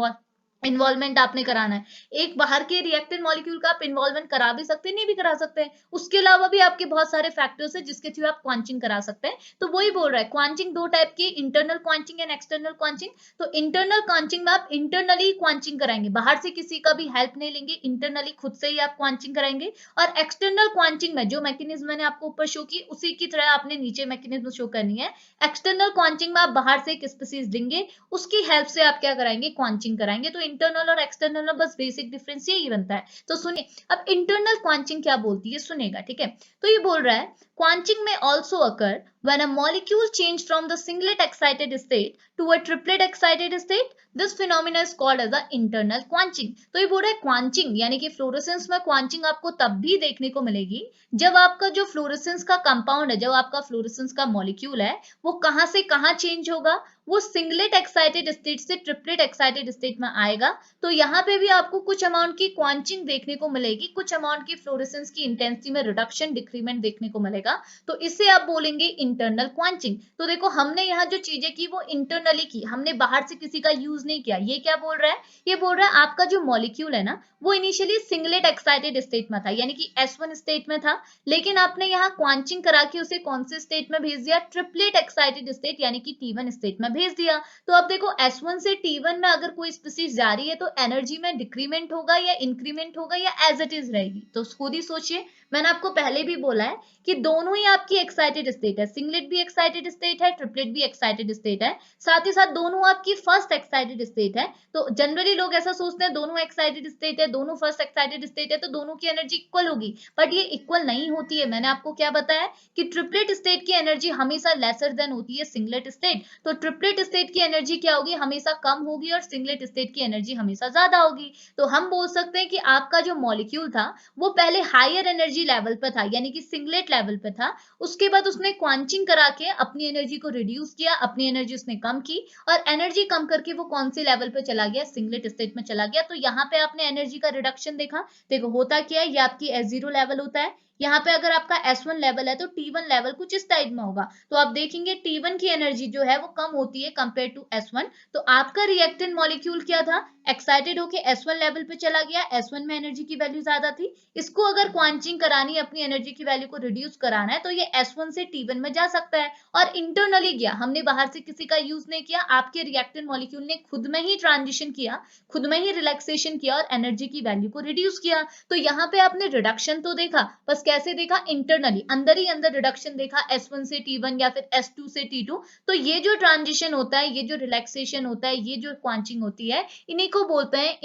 इन्वॉल्वमेंट आपने कराना है। एक बाहर के रिएक्टेंट मॉलिक्यूल का आप इन्वॉल्वमेंट करा भी सकते हैं, नहीं भी करा सकते हैं, उसके अलावा भी आपके बहुत सारे फैक्टर्स हैं जिसके थ्रू आप क्वांचिंग करा सकते हैं। तो वही बोल रहा है, क्वांचिंग दो टाइप की, इंटरनल क्वांचिंग एंड एक्सटर्नल क्वांचिंग। तो इंटरनल क्वांचिंग में आप इंटरनली क्वांचिंग कराएंगे, बाहर से किसी का भी हेल्प नहीं लेंगे, इंटरनली खुद से ही आप क्वांचिंग कराएंगे। और एक्सटर्नल क्वांचिंग में जो मैकेनिज्म मैंने आपको ऊपर शो की, उसी की तरह आपने नीचे मैकेनिज्म शो करनी है। एक्सटर्नल क्वांचिंग में आप बाहर से एक स्पीसीज लेंगे, उसकी हेल्प से आप क्या कराएंगे, क्वांचिंग कराएंगे। तो इंटरनल और एक्सटर्नल में बस बेसिक डिफरेंस यही बनता है। तो सुनिए, अब इंटरनल क्वांचिंग क्या बोलती है, सुनेगा, ठीक है। तो ये बोल रहा है, क्वांचिंग में also occur when a molecule change from the singlet excited state to a triplet excited state, this phenomena is called as a internal quenching। तो ये बोल रहा है क्वांचिंग यानी कि फ्लोरेसेंस में क्वांचिंग आपको तब भी देखने को मिलेगी जब आपका जो फ्लोरेसेंस का कंपाउंड है, जब आपका फ्लोरेसेंस का मॉलिक्यूल है, वो कहां से कहां चेंज होगा, वो सिंगलेट एक्साइटेड स्टेट से ट्रिपलेट एक्साइटेड स्टेट में आएगा। तो यहाँ पे भी आपको कुछ अमाउंट की क्वांचिंग देखने को मिलेगी, कुछ अमाउंट की फ्लोरेसेंस की इंटेंसिटी में रिडक्शन डिक्रीमेंट देखने को मिलेगा। तो इसे आप बोलेंगे इंटरनल क्वांचिंग। तो देखो हमने यहाँ जो चीजें की वो इंटरनली की, हमने बाहर से किसी का यूज नहीं किया। ये क्या बोल रहा है, ये बोल रहा है आपका जो मॉलिक्यूल है ना वो इनिशियली सिंगलेट एक्साइटेड स्टेट में था, यानी कि S1 स्टेट में था, लेकिन आपने यहाँ क्वांचिंग करा के उसे कौन से स्टेट में भेज दिया, ट्रिपलेट एक्साइटेड स्टेट यानी कि T1 स्टेट में भेज दिया। तो अब देखो S1 से T1 में अगर कोई स्पीसीज जा रही है तो एनर्जी में डिक्रीमेंट होगा या इंक्रीमेंट होगा या एज इट इज रहेगी। तो खुद ही सोचिए, मैंने आपको पहले भी बोला है कि दोनों ही आपकी एक्साइटेड स्टेट है, सिंगलेट भी एक्साइटेड स्टेट है, ट्रिपलेट भी एक्साइटेड स्टेट है, साथ ही साथ दोनों आपकी फर्स्ट एक्साइटेड स्टेट है। तो जनरली लोग ऐसा सोचते हैं दोनों एक्साइटेड स्टेट है, दोनों फर्स्ट एक्साइटेड स्टेट है तो दोनों की एनर्जी इक्वल होगी, बट ये इक्वल नहीं होती है। मैंने आपको क्या बताया कि ट्रिपलेट स्टेट की एनर्जी हमेशा लेसर देन होती है सिंगलेट स्टेट। तो ट्रिपलेट स्टेट की एनर्जी क्या होगी, हमेशा कम होगी, और सिंगलेट स्टेट की एनर्जी हमेशा ज्यादा होगी। तो हम बोल सकते हैं कि आपका जो मॉलिक्यूल था वो पहले हायर एनर्जी लेवल पे था, यानी कि सिंगलेट लेवल पे था, उसके बाद उसने क्वांचिंग करा के अपनी एनर्जी को रिड्यूस किया, अपनी एनर्जी उसने कम की, और एनर्जी कम करके वो कौन से लेवल पे चला गया, सिंगलेट स्टेट में चला गया। तो यहाँ पे आपने एनर्जी का रिडक्शन देखा। देखो होता क्या है, ये आपकी S0 लेवल होता है, यहाँ पे अगर आपका S1 लेवल है तो T1 लेवल कुछ इस टाइप में होगा। तो आप देखेंगे T1 की एनर्जी जो है वो कम होती है कंपेयर टू S1। तो आपका रिएक्टेंट मॉलिक्यूल क्या था, एक्साइटेड होके S1 लेवल पे चला गया, S1 में एनर्जी की वैल्यू ज्यादा थी, इसको अगर क्वांचिंग करानी है, अपनी एनर्जी की वैल्यू को रिड्यूस कराना है, तो ये S1 से T1 में जा सकता है। और इंटरनली गया, हमने बाहर से किसी का यूज नहीं किया, आपके रिएक्टेंट मॉलिक्यूल ने खुद में ही ट्रांजिशन किया, खुद में ही रिलैक्सेशन किया और एनर्जी की वैल्यू को रिड्यूस किया। तो यहाँ पे आपने रिडक्शन तो देखा, बस कैसे देखा, इंटरनली, अंदर ही अंदर रिडक्शन देखा, S1 से T1 या फिर S2 से T2। तो ये जो ट्रांजिशन होता है, ये जो रिलैक्सेशन होता है, ये जो क्वांचिंग होती है, इन्हीं को बोलते हैं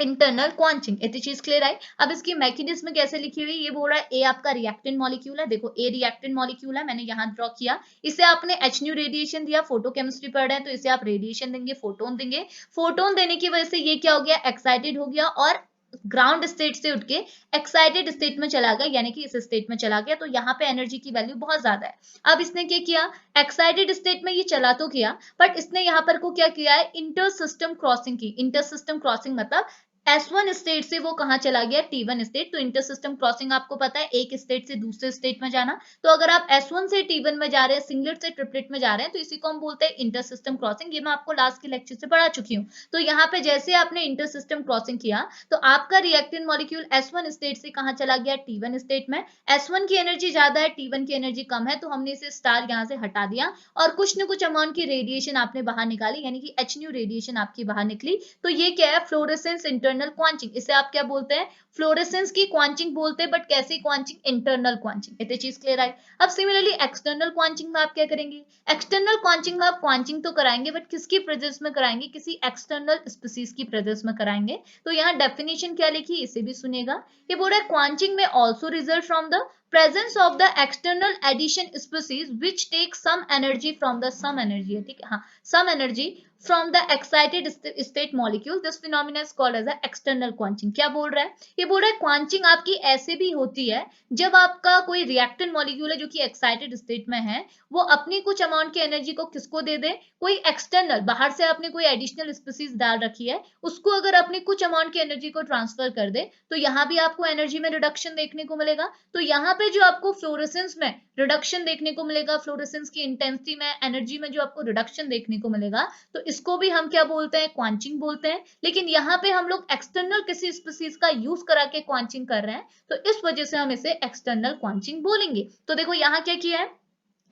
इंटरनल क्वांचिंग। इतनी चीज क्लियर आई। अब इसकी मैकेनिज्म कैसे लिखी हुई, ये बोल रहा है ए आपका रिएक्टेंट मॉलिक्यूल है, देखो ए रिएक्टेंट मॉलिक्यूल है, मैंने यहाँ ड्रॉ किया, इसे आपने एच न्यू रेडिएशन दिया, फोटो केमिस्ट्री पढ़ रहे हैं तो इसे आप रेडिएशन देंगे, फोटोन देंगे, फोटोन देने की वजह से ये क्या हो गया, एक्साइटेड हो गया और ग्राउंड स्टेट से उठ के एक्साइटेड स्टेट में चला गया, यानी कि इस स्टेट में चला गया। तो यहाँ पे एनर्जी की वैल्यू बहुत ज्यादा है। अब इसने क्या किया, एक्साइटेड स्टेट में ये चला तो किया, बट इसने यहाँ पर को क्या किया है, इंटर सिस्टम क्रॉसिंग की। इंटर सिस्टम क्रॉसिंग मतलब S1 स्टेट से वो कहाँ चला गया, T1 स्टेट। तो इंटर सिस्टम क्रॉसिंग आपको पता है, एक स्टेट से दूसरे स्टेट में जाना। तो अगर आप S1 से T1 में जा रहे हैं, सिंगलेट से ट्रिपलेट में जा रहे हैं, तो इसी को हम बोलते हैं इंटर सिस्टम क्रॉसिंग। ये मैं आपको लास्ट के लेक्चर से पढ़ा चुकी हूँ। तो यहाँ पे जैसे आपने इंटर सिस्टम क्रॉसिंग किया तो आपका रिएक्टेंट मॉलिक्यूल S1 स्टेट से कहाँ चला गया, T1 स्टेट में। S1 की एनर्जी ज्यादा है, T1 की एनर्जी कम है, तो हमने इसे स्टार यहाँ से हटा दिया और कुछ न कुछ अमाउंट की रेडिएशन आपने बाहर निकाली, यानी कि एच न्यू रेडिएशन आपकी बाहर निकली। तो ये क्या है, फ्लोरेसेंस इंटरनल क्वांचिंग। इसे आप क्या बोलते हैं, फ्लोरेसेंस की क्वांचिंग बोलते हैं, बट कैसी क्वांचिंग, इंटरनल क्वांचिंग। इतनी चीज क्लियर आई। अब सिमिलरली एक्सटर्नल क्वांचिंग में आप क्या करेंगे, एक्सटर्नल क्वांचिंग में आप क्वांचिंग तो कराएंगे, बट किसकी प्रेजेंस में कराएंगे, किसी एक्सटर्नल स्पीसीज की प्रेजेंस में कराएंगे। तो यहाँ डेफिनेशन क्या लिखी, इसे भी सुनेगा। ये बोल रहा है क्वांचिंग में also result from the presence of the external addition species which take some energy from the some energy, ठीक है, हाँ, some energy from the excited state molecule. This phenomena is called as a external quenching. क्या बोल रहा है, ये बोल रहा है क्वांचिंग आपकी ऐसे भी होती है जब आपका कोई रिएक्टेंट मॉलिक्यूल है जो कि एक्साइटेड स्टेट में है, वो अपनी कुछ अमाउंट की एनर्जी को किसको दे दे, कोई एक्सटर्नल, बाहर से आपने कोई एडिशनल स्पीसीज डाल रखी है, उसको अगर अपनी कुछ अमाउंट की एनर्जी को ट्रांसफर कर दे, तो यहाँ भी आपको एनर्जी में रिडक्शन देखने को मिलेगा। तो यहाँ पे जो आपको फ्लोरेसेंस में रिडक्शन देखने को मिलेगा, फ्लोरेसेंस की इंटेंसिटी में, एनर्जी में जो आपको रिडक्शन देखने को मिलेगा, तो इसको भी हम क्या बोलते हैं, क्वांचिंग बोलते हैं। लेकिन यहाँ पे हम लोग एक्सटर्नल किसी स्पीसीज का यूज करा के क्वांचिंग कर रहे हैं, तो इस वजह से हम इसे एक्सटर्नल क्वांचिंग बोलेंगे। तो देखो यहाँ क्या किया है,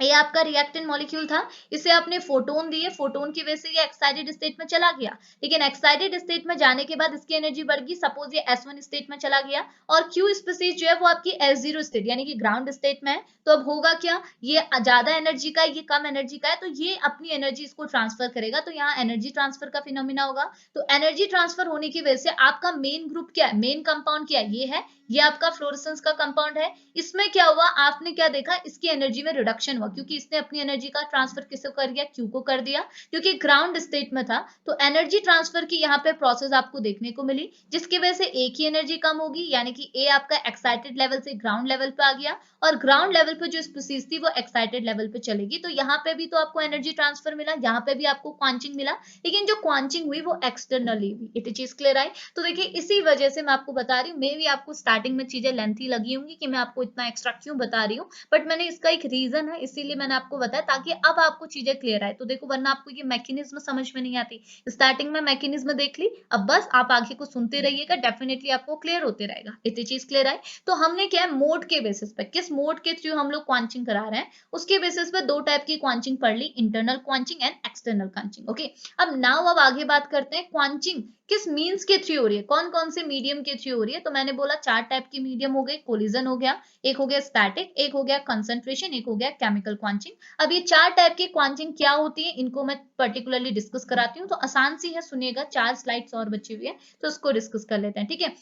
ये आपका रिएक्टेंट मॉलिक्यूल था, इसे आपने फोटोन दिए, फोटोन की वजह से ये एक्साइटेड स्टेट में चला गया, लेकिन एक्साइटेड स्टेट में जाने के बाद इसकी एनर्जी बढ़ गई, सपोज ये S1 स्टेट में चला गया, और Q स्पीसीज जो है वो आपकी S0 स्टेट यानी कि ग्राउंड स्टेट में है। तो अब होगा क्या, ये ज्यादा एनर्जी का है, ये कम एनर्जी का है, तो ये अपनी एनर्जी इसको ट्रांसफर करेगा, तो यहाँ एनर्जी ट्रांसफर का फिनोमिना होगा। तो एनर्जी ट्रांसफर होने की वजह से आपका मेन ग्रुप क्या है, मेन कंपाउंड क्या है, ये आपका फ्लोरेसेंस का कंपाउंड है। इसमें क्या हुआ, आपने क्या देखा, इसकी एनर्जी में रिडक्शन हुआ, क्योंकि इसने अपनी एनर्जी का ट्रांसफर किसको कर दिया, क्यू को कर दिया, क्योंकि ग्राउंड स्टेट में था। तो एनर्जी ट्रांसफर की यहाँ पे प्रोसेस आपको देखने को मिली, जिसकी वजह से ए की एनर्जी कम होगी, यानी कि ए आपका एक्साइटेड लेवल से ग्राउंड लेवल पे आ गया, और ग्राउंड लेवल पे जो स्पीसीज थी वो एक्साइटेड लेवल पे चलेगी। तो यहाँ पे भी तो आपको एनर्जी ट्रांसफर मिला, यहाँ पे भी आपको क्वांचिंग मिला, लेकिन जो क्वांचिंग हुई वो एक्सटर्नली हुई। इतनी चीज क्लियर आई। तो देखिए इसी वजह से मैं आपको बता रही हूँ, मे भी आपको स्टार्टिंग में चीजें लेंथी लगी होंगी कि मैं आपको इतना एक्स्ट्रा क्यों बता रही हूँ, बट मैंने इसका एक रीजन है, इसीलिए मैंने आपको बताया ताकि अब आपको चीजें क्लियर आए। तो देखो वरना आपको ये मैकेनिज्म समझ में नहीं आती। स्टार्टिंग में मैकेनिज्म देख ली, अब बस आप आगे को सुनते रहिएगा, डेफिनेटली आपको क्लियर होते रहेगा। इतनी चीज क्लियर आए तो हमने क्या है मोड के बेसिस पे, किस मोड के थ्रू हम लोग क्वांचिंग करा रहे हैं उसके बेसिस पे दो टाइप की क्वांचिंग पढ़ ली, इंटरनल क्वांचिंग एंड एक्सटर्नल क्वांचिंग। ओके, अब आगे बात करते हैं क्वांचिंग किस मीन्स के थ्रू हो रही है, कौन कौन से मीडियम के थ्रू हो रही है। तो मैंने बोला चार टाइप की मीडियम हो गए, कोलिजन हो गया, एक हो गया स्टैटिक, एक हो गया कंसंट्रेशन, एक हो गया केमिकल क्वांचिंग। अब ये चार टाइप की क्वांचिंग क्या होती है इनको मैं पर्टिकुलरली डिस्कस कराती हूँ। तो आसान सी है, सुनिएगा, चार स्लाइड्स और बची हुई है तो उसको डिस्कस कर लेते हैं। ठीक है,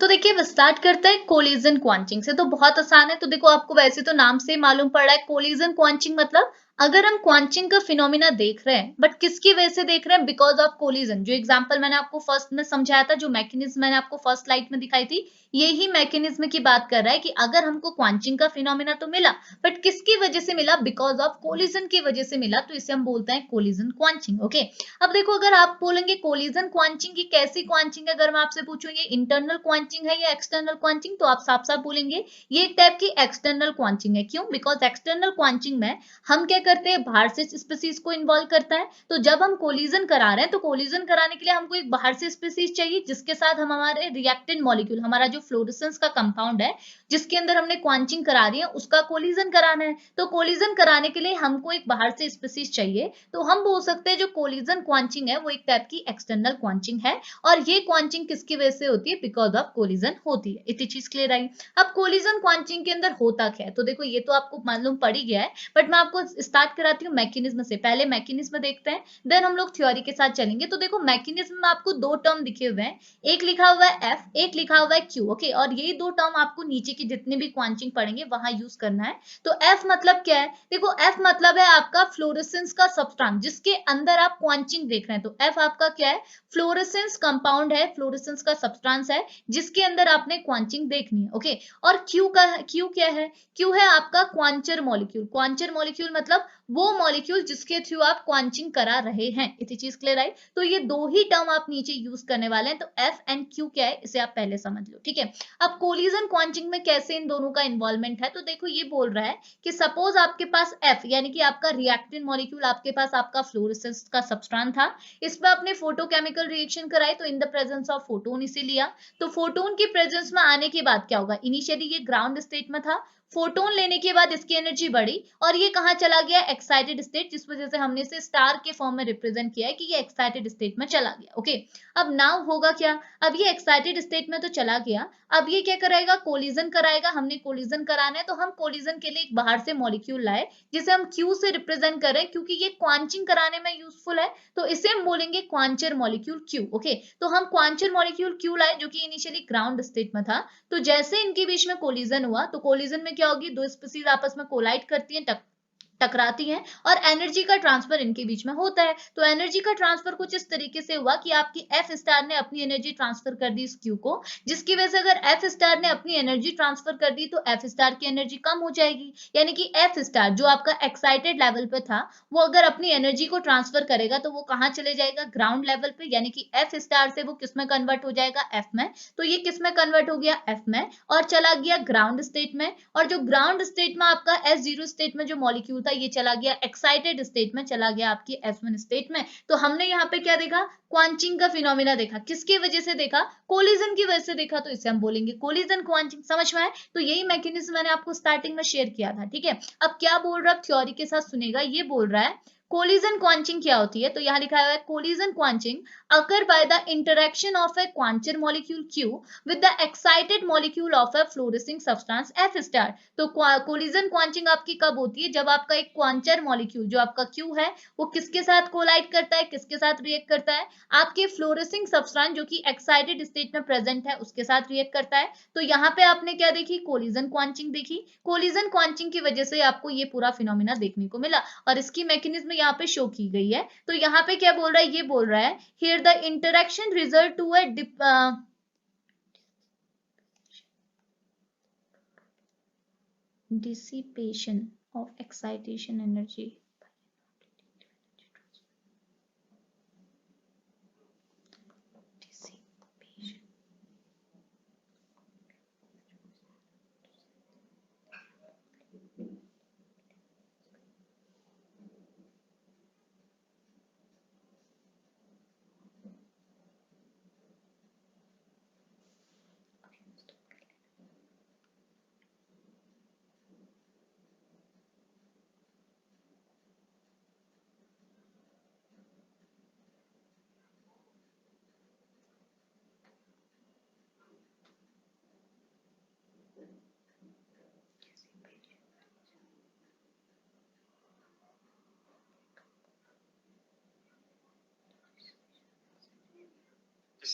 तो देखिए स्टार्ट करते हैं कोलिजन क्वांचिंग से। तो बहुत आसान है। तो देखो आपको वैसे तो नाम से मालूम पड़ रहा है कोलिजन क्वांचिंग मतलब अगर हम क्वांचिंग का फिनोमिना देख रहे हैं बट किसकी वजह से देख रहे हैं, बिकॉज ऑफ कोलिजन। जो एग्जांपल मैंने आपको फर्स्ट में समझाया था, जो मैकेनिज्म मैंने आपको फर्स्ट स्लाइड में दिखाई थी, यही मैकेनिज्म की बात कर रहा है कि अगर हमको क्वांचिंग का फिनोमिना तो मिला बट किसकी वजह से मिला, बिकॉज ऑफ कोलिजन की वजह से मिला, तो इसे हम बोलते हैं कोलिजन क्वांचिंग। ओके, अब देखो अगर आप बोलेंगे कोलिजन क्वांचिंग की कैसी क्वांचिंग है, अगर मैं आपसे पूछूं ये इंटरनल क्वांचिंग है या एक्सटर्नल क्वांचिंग, तो आप साफ साफ बोलेंगे ये एक टाइप की एक्सटर्नल क्वांचिंग है। क्यों? बिकॉज एक्सटर्नल क्वांचिंग में हम क्या करते हैं, बाहर से स्पीसीज को इन्वॉल्व करता है। तो जब हम कोलिजन करा रहे हैं तो कोलिजन कराने के लिए हमको एक बाहर से स्पीसीज चाहिए जिसके साथ हम हमारे रिएक्टेंट मॉलिक्यूल, हमारा जो फ्लोरेसेंस का कंपाउंड है जिसके अंदर हमने क्वांचिंग करा रही है उसका कोलिजन कराना है। तो कोलिजन कराने के लिए हमको एक बाहर से स्पीसीज चाहिए। तो हम बोल सकते हैं जो कोलिजन क्वांचिंग है वो एक टाइप की एक्सटर्नल क्वांचिंग है। और ये क्वांचिंग किसकी वजह से होती है, बिकॉज ऑफ कोलिजन होती है। इतनी चीज क्लियर आई। अब कोलिजन क्वांचिंग के अंदर होता क्या है, तो देखो ये तो आपको मालूम पड़ ही गया है बट मैं आपको स्टार्ट कराती हूँ मैकेनिज्म से। पहले मैकेनिज्म देखते हैं, देन हम लोग थ्योरी के साथ चलेंगे। तो देखो मैकेनिज्म में आपको दो टर्म दिखे हुए हैं, एक लिखा हुआ है एफ, एक लिखा हुआ है क्यू। ओके, और यही दो टर्म आपको नीचे की जितने भी क्वांचिंग पढ़ेंगे वहां यूज करना है। तो एफ मतलब क्या है, देखो एफ मतलब है आपका फ्लोरेसेंस का सब्सटेंस जिसके अंदर आप क्वांचिंग देख रहे हैं। तो एफ आपका क्या है, फ्लोरेसेंस कंपाउंड है, फ्लोरेसेंस का सब्सटेंस है जिसके अंदर आपने क्वांचिंग देखनी है। ओके, और क्यू क्या है, क्यू है आपका क्वांचर मॉलिक्यूल। क्वांचर मॉलिक्यूल मतलब वो मॉलिक्यूल जिसके थ्रू आप क्वांचिंग करा रहे हैं। इतनी चीज क्लियर आई। तो ये दो ही टर्म आप नीचे यूज करने वाले हैं। तो एफ एंड क्यू क्या है इसे आप पहले समझ लो। ठीक है, अब कोलिजन क्वांचिंग में कैसे इन दोनों का इन्वॉल्वमेंट है, तो देखो ये बोल रहा है कि सपोज आपके पास एफ यानी कि आपका रिएक्टेंट मॉलिक्यूल, आपके पास आपका फ्लोरेसेंस का सब्सटेंस था, इसमें आपने फोटोकेमिकल रिएक्शन कराई तो in the presence of photon इसे लिया। तो फोटोन की प्रेजेंस में आने के बाद क्या होगा, इनिशियली ये ग्राउंड स्टेट में था, फोटोन लेने के बाद इसकी एनर्जी बढ़ी और ये कहां चला गया, एक्साइटेड स्टेट, जिस वजह से हमने इसे स्टार के फॉर्म में रिप्रेजेंट किया है कि ये एक्साइटेड स्टेट में चला गया। ओके, अब नाउ होगा क्या, अब ये एक्साइटेड स्टेट में तो चला गया, अब ये क्या कराएगा, कोलिजन कराएगा। हमने कोलिजन कराना है तो हम कोलिजन के लिए एक बाहर से मॉलिक्यूल लाए जिसे हम क्यू से रिप्रेजेंट करें क्योंकि ये क्वांचिंग कराने में यूजफुल है। तो इसे हम बोलेंगे क्वांचर मॉलिक्यूल क्यू। ओके, तो हम क्वांचर मॉलिक्यूल क्यू लाए जो कि इनिशियली ग्राउंड स्टेट में था। तो जैसे इनके बीच में कोलिजन हुआ तो कोलिजन में क्या होगी, दो स्पीसीज आपस में कोलाइड करती हैं, टकराती हैं और एनर्जी का ट्रांसफर इनके बीच में होता है। तो एनर्जी का ट्रांसफर कुछ इस तरीके से हुआ कि आपकी एफ स्टार ने अपनी एनर्जी ट्रांसफर कर दी इस क्यू को, जिसकी वजह से अगर एफ स्टार ने अपनी एनर्जी ट्रांसफर कर दी तो एफ स्टार की एनर्जी कम हो जाएगी। यानी कि एफ स्टार जो आपका एक्साइटेड लेवल पे था वो अगर अपनी एनर्जी को ट्रांसफर करेगा तो वो कहाँ चले जाएगा, ग्राउंड लेवल पे, यानी कि एफ स्टार से वो किस में कन्वर्ट हो जाएगा, एफ में। तो ये किस में कन्वर्ट हो गया, एफ में, और चला गया ग्राउंड स्टेट में। और जो ग्राउंड स्टेट में आपका एस जीरो स्टेट में जो मॉलिक्यूल था ये चला गया एक्साइटेड स्टेट में, चला गया आपकी S1 स्टेट में। तो हमने यहाँ पे क्या देखा, क्वांचिंग का फिनोमिना देखा। किसकी वजह से देखा, कोलिजन की वजह से देखा। तो इसे हम बोलेंगे कोलिजन क्वांचिंग। समझ में आए? तो यही मैकेनिज्म मैंने आपको स्टार्टिंग में शेयर किया था। ठीक है, अब क्या बोल रहा है, थ्योरी के साथ सुनेगा। ये बोल रहा है कोलिजन क्वांचिंग क्या होती है, तो यहाँ लिखा हुआ है collision क्वांचिंग occur by the interaction of a quancher molecule Q with the excited molecule of a fluorescing substance F star। तो कोलिजन क्वांचिंग आपकी कब होती है, जब आपका एक क्वांचर मॉलिक्यूल जो आपका Q है वो किसके साथ कोलाइड करता है, किसके साथ रिएक्ट करता है, आपके फ्लोरेसिंग सब्सटेंस जो कि एक्साइटेड स्टेट में प्रेजेंट है उसके साथ रिएक्ट करता है। तो यहाँ पे आपने क्या देखी, कोलिजन क्वांचिंग देखी। कोलिजन क्वांचिंग की वजह से आपको ये पूरा फिनोमिना देखने को मिला और इसकी मैकेनिज्म यहाँ पे शो की गई है। तो यहाँ पे क्या बोल रहा है, ये बोल रहा है here the interaction result to a dissipation of excitation energy।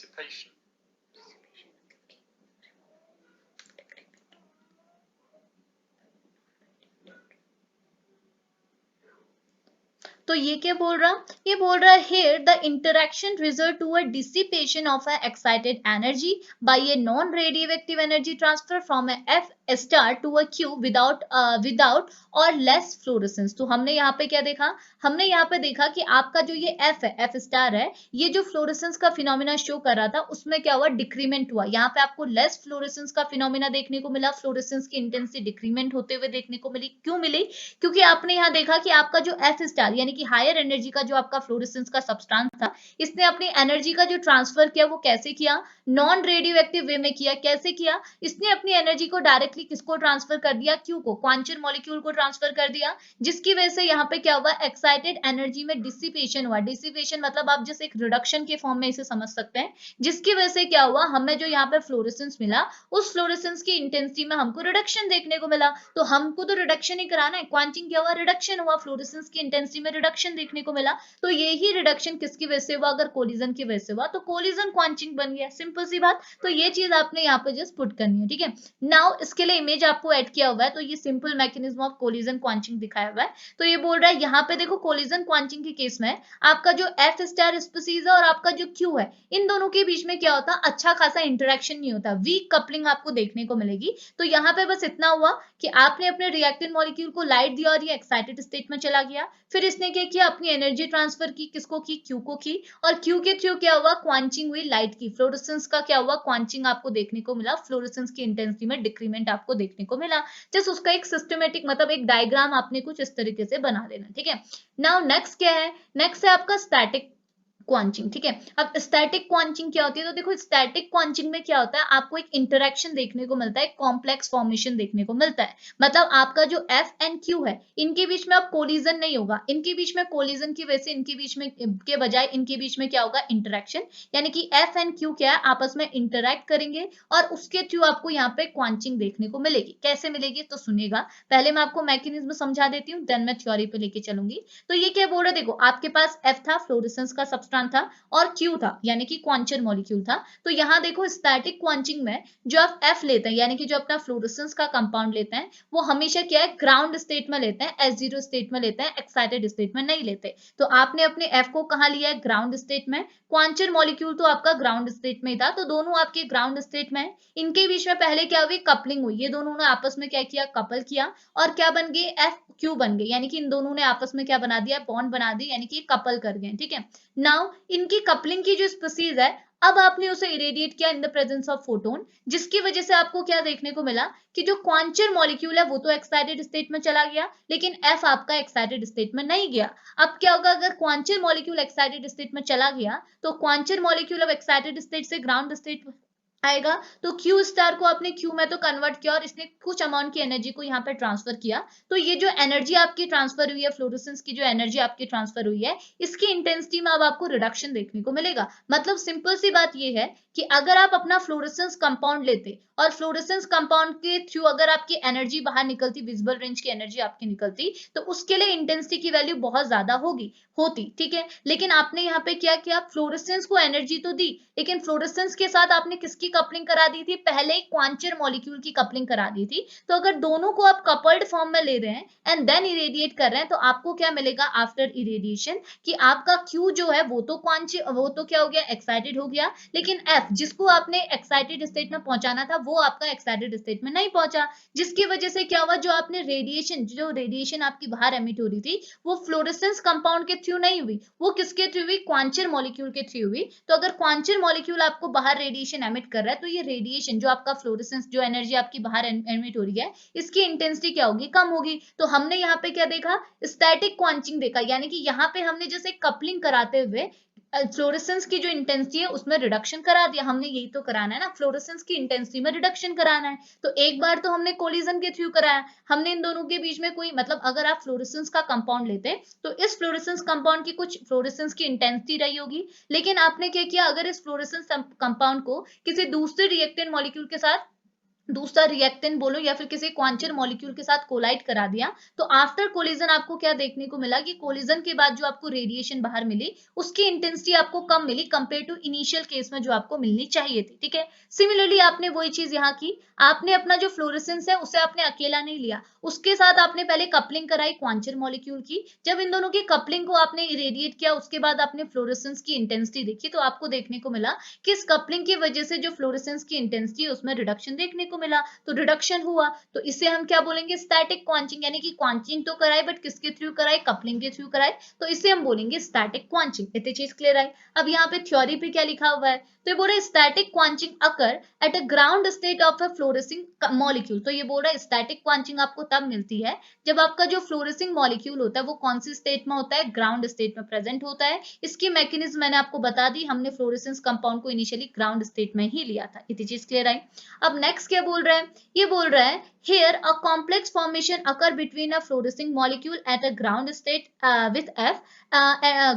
Dissipation. तो ये क्या बोल रहा, ये बोल रहा है here the interaction result to a dissipation of a excited energy by a non radioactive energy transfer from a F star to a Q without or less fluorescence। तो हमने यहाँ पे क्या देखा, हमने यहाँ पे देखा कि आपका जो ये F है, F स्टार है, ये जो फ्लोरेसेंस का फिनोमिना शो कर रहा था उसमें क्या हुआ, डिक्रीमेंट हुआ। यहाँ पे आपको लेस फ्लोरेसेंस का फिनोमिना देखने को मिला, फ्लोरेसेंस की इंटेंसिटी डिक्रीमेंट होते हुए देखने को मिली। क्यों मिली, क्योंकि आपने यहाँ देखा कि आपका जो F स्टार यानी कि हायर एनर्जी का जो आपका फ्लोरेसेंस का सब्सटेंस था, इसने अपनी एनर्जी का जो ट्रांसफर किया वो कैसे किया, नॉन रेडियो एक्टिव वे में किया। कैसे किया, इसने अपनी एनर्जी को डायरेक्टली किसको ट्रांसफर कर दिया, क्यू को, क्वांटम मॉलिक्यूल को ट्रांसफर कर दिया, जिसकी वजह से यहाँ पे क्या हुआ, एक्साइटेड एनर्जी में डिसिपेशन हुआ। डिसिपेशन मतलब आप जैसे एक रिडक्शन के फॉर्म में इसे समझ सकते हैं, जिसकी वजह से क्या हुआ, हमें जो यहाँ पे फ्लोरेसेंस मिला उस फ्लोरेसेंस की इंटेंसिटी में हमको रिडक्शन देखने को मिला। तो हमको तो रिडक्शन ही कराना है, क्वांटिंग क्या हुआ, रिडक्शन हुआ, फ्लोरेसेंस की इंटेंसिटी में रिडक्शन देखने को मिला। तो यही रिडक्शन किसकी वजह से हुआ, अगर कोलिजन की वजह से हुआ तो कोलिजन क्वांटिंग बन गया, सिंपल सी बात। तो ये चीज आपने यहाँ पे जस्ट पुट करनी है, ठीक है। नाउ इसके लिए इमेज आपको ऐड किया हुआ है, तो ये सिंपल मैकेनिज्म ऑफ कोलिजन क्वांटिंग दिखाया हुआ है। तो ये बोल रहा है यहाँ पे देखो, कोलिजन क्वांटिंग के केस में आपका जो एफ स्टार स्पीसीज है और आपका जो क्यू है, इन दोनों के बीच में क्या होता, अच्छा खासा इंटरेक्शन नहीं होता, वीक कपलिंग आपको देखने को मिलेगी। तो यहाँ पे बस इतना हुआ कि आपने अपने रिएक्टेंट मॉलिक्यूल को लाइट दिया और ये एक्साइटेड स्टेट में चला गया, फिर इसने क्या किया, अपनी एनर्जी ट्रांसफर की, किसको की, क्यू को की, और क्यू के थ्रू क्या हुआ, क्वांचिंग हुई लाइट की, फ्लोरेसेंस का क्या हुआ, क्वांचिंग आपको देखने को मिला, फ्लोरेसेंस की इंटेंसिटी में डिक्रीमेंट आपको देखने को मिला। जस्ट उसका एक सिस्टमेटिक मतलब एक डायग्राम आपने कुछ इस तरीके से बना लेना, ठीक है। नाउ नेक्स्ट क्या है, नेक्स्ट है आपका स्टैटिक क्वांचिंग, ठीक है। अब स्टैटिक क्वांचिंग क्या होती है, तो देखो स्टैटिक क्वांचिंग में क्या होता है, आपको एक इंटरेक्शन देखने को मिलता है, कॉम्प्लेक्स फॉर्मेशन देखने को मिलता है। मतलब आपका जो एफ एंड क्यू है, इनके बीच में अब कोलिजन नहीं होगा, इनके बीच में कोलिजन की वजह से इनके बीच में के बजाय इनके बीच में क्या होगा, इंटरेक्शन, यानी कि एफ एंड क्यू क्या है, आपस में इंटरेक्ट करेंगे और उसके थ्रू आपको यहाँ पे क्वांचिंग देखने को मिलेगी। कैसे मिलेगी तो सुनिएगा, पहले मैं आपको मैकेनिज्म समझा देती हूँ, देन मैं थ्योरी पे लेके चलूंगी। तो ये क्या बोल रहा है, देखो आपके पास एफ था, फ्लोरेसेंस का सब्सटेंस था, और क्यू था यानी कि क्वांटम मॉलिक्यूल था। तो यहाँ देखो स्टैटिक क्वांचिंग में जो आप एफ लेते हैं यानी कि जो अपना फ्लोरेसेंस का कंपाउंड लेते हैं, वो हमेशा क्या है, ग्राउंड स्टेट में लेते हैं, S0 स्टेट में लेते हैं, एक्साइटेड स्टेट में नहीं लेते। तो आपने अपने एफ को कहाँ लिया है, ग्राउंड स्टेट में, क्वांटम मॉलिक्यूल तो आपका ग्राउंड स्टेट में ही था, तो दोनों आपके ग्राउंड स्टेट में। इनके बीच में पहले क्या हुई, कपलिंग हुई, ये दोनों ने आपस में क्या किया, कपल किया, और क्या बन गए, एफ क्यू बन गए, यानी कि इन दोनों ने आपस में क्या बना दिया, बॉन्ड बना दी, यानी कि कपल कर गए, ठीक है। नाउ इनकी कपलिंग की जो स्पीसीज है, अब आपने उसे इरेडिएट किया in the presence of photon, जिसकी वजह से आपको क्या देखने को मिला कि जो क्वांटम मॉलिक्यूल है वो तो एक्साइटेड स्टेट में चला गया, लेकिन एफ आपका एक्साइटेड स्टेट में नहीं गया। अब क्या होगा, अगर क्वांटम मॉलिक्यूल एक्साइटेड स्टेट में चला गया तो क्वांटम मॉलिक्यूल अब एक्साइटेड स्टेट से ग्राउंड स्टेट आएगा, तो क्यू स्टार को आपने क्यू में तो कन्वर्ट किया और इसने कुछ अमाउंट की एनर्जी को यहाँ पे ट्रांसफर किया। तो ये जो एनर्जी आपकी ट्रांसफर हुई है, फ्लोरेसेंस की जो एनर्जी आपकी ट्रांसफर हुई है, इसकी इंटेंसिटी में अब आपको रिडक्शन देखने को मिलेगा। मतलब सिंपल सी बात ये है कि अगर आप अपना फ्लोरेसेंस कंपाउंड लेते और फ्लोरेसेंस कंपाउंड के थ्रू अगर आपकी एनर्जी बाहर निकलती, विजिबल रेंज की एनर्जी आपकी निकलती, तो उसके लिए इंटेंसिटी की वैल्यू बहुत ज्यादा होती, ठीक है। लेकिन आपने यहाँ पे क्या किया, फ्लोरेसेंस को एनर्जी तो दी, लेकिन फ्लोरेसेंस के साथ आपने किसकी कपलिंग करा दी थी, पहले ही क्वांटम मॉलिक्यूल की कपलिंग करा दी थी। तो अगर दोनों को आप कपल्ड फॉर्म में ले रहे हैं एंड देन इरेडिएट कर रहे हैं, तो आपको क्या मिलेगा आफ्टर इरेडिएशन, कि आपका क्यू जो है वो तो क्या हो गया, एक्साइटेड हो गया, लेकिन एफ जिसको आपने एक्साइटेड स्टेट में पहुंचाना था वो आपका एक्साइटेड स्टेट में नहीं पहुंचा, जिसकी वजह से क्या हुआ, जो आपने रेडिएशन आपकी बाहर एमिट हो रही थी, वो फ्लोरेसेंस कंपाउंड के थ्रू नहीं हुई, वो किसके थ्रू हुई, क्वांटम मॉलिक्यूल के थ्रू हुई। तो अगर क्वांटम मॉलिक्यूल आपको बाहर रेडिएशन एमिट कर रहा है, तो ये रेडिएशन जो आपका फ्लोरेसेंस जो एनर्जी आपकी बाहर एमिट हो रही है, इसकी इंटेंसिटी क्या होगी, कम होगी। तो हमने यहाँ पे क्या देखा, स्टैटिक क्वांचिंग देखा, यानी कि यहाँ पे हमने जैसे कपलिंग कराते हुए फ्लोरेसेंस की जो इंटेंसिटी है उसमें रिडक्शन करा दिया, हमने यही तो कराना है ना, फ्लोरेसेंस की इंटेंसिटी में रिडक्शन कराना है। तो एक बार तो हमने कोलिजन के थ्रू कराया, हमने इन दोनों के बीच में कोई मतलब अगर आप फ्लोरेसेंस का कंपाउंड लेते तो इस फ्लोरेसेंस कंपाउंड की कुछ फ्लोरेसेंस की इंटेंसिटी रही होगी, लेकिन आपने क्या किया, अगर इस फ्लोरेसेंस कंपाउंड को किसी दूसरे रिएक्टेंट मॉलिक्यूल के साथ दूसरा रिएक्टेंट बोलो या फिर किसी क्वांचर मॉलिक्यूल के साथ कोलाइड करा दिया, तो आफ्टर कोलिजन आपको क्या देखने को मिला कि कोलिजन के बाद जो आपको रेडिएशन बाहर मिली उसकी इंटेंसिटी आपको कम मिली कंपेयर टू इनिशियल केस में जो आपको मिलनी चाहिए थी। ठीक है, सिमिलरली आपने वही चीज यहाँ की, आपने अपना जो फ्लोरेसेंस है उसे आपने अकेला नहीं लिया, उसके साथ आपने पहले कपलिंग कराई क्वांचर मॉलिक्यूल की। जब इन दोनों की कपलिंग को आपने इरेडिएट किया उसके बाद आपने फ्लोरेसेंस की इंटेंसिटी देखी, तो आपको देखने को मिला कि इस कपलिंग की वजह से जो फ्लोरेसेंस की इंटेंसिटी उसमें रिडक्शन देखने को मिला, तो रिडक्शन हुआ, तो इसे हम क्या बोलेंगे, स्टैटिक क्वांचिंग, यानी कि क्वांचिंग तो कराई बट किसके थ्रू कराई, कपलिंग के थ्रू कराई, तो इसे हम बोलेंगे स्टैटिक क्वांचिंग। इतनी चीज क्लियर आई। अब यहाँ पे थ्योरी पे क्या लिखा हुआ है, तो ये बोल रहा है static quenching occur at a ground state of a fluorescing molecule. तो ये बोल रहा है स्टैटिक क्वांचिंग आपको तब मिलती है जब आपका जो फ्लोरेसिंग मॉलिक्यूल होता है वो कौन सी स्टेट में होता है, ग्राउंड स्टेट में प्रेजेंट होता है। इसकी मैकेनिज्म मैंने आपको बता दी, हमने फ्लोरेसेंस कंपाउंड को इनिशियली ग्राउंड स्टेट में ही लिया था। इतनी चीज क्लियर आई। अब नेक्स्ट क्या बोल रहा है, ये बोल रहा है here a complex formation occur between a fluorescing molecule at a ground state with F,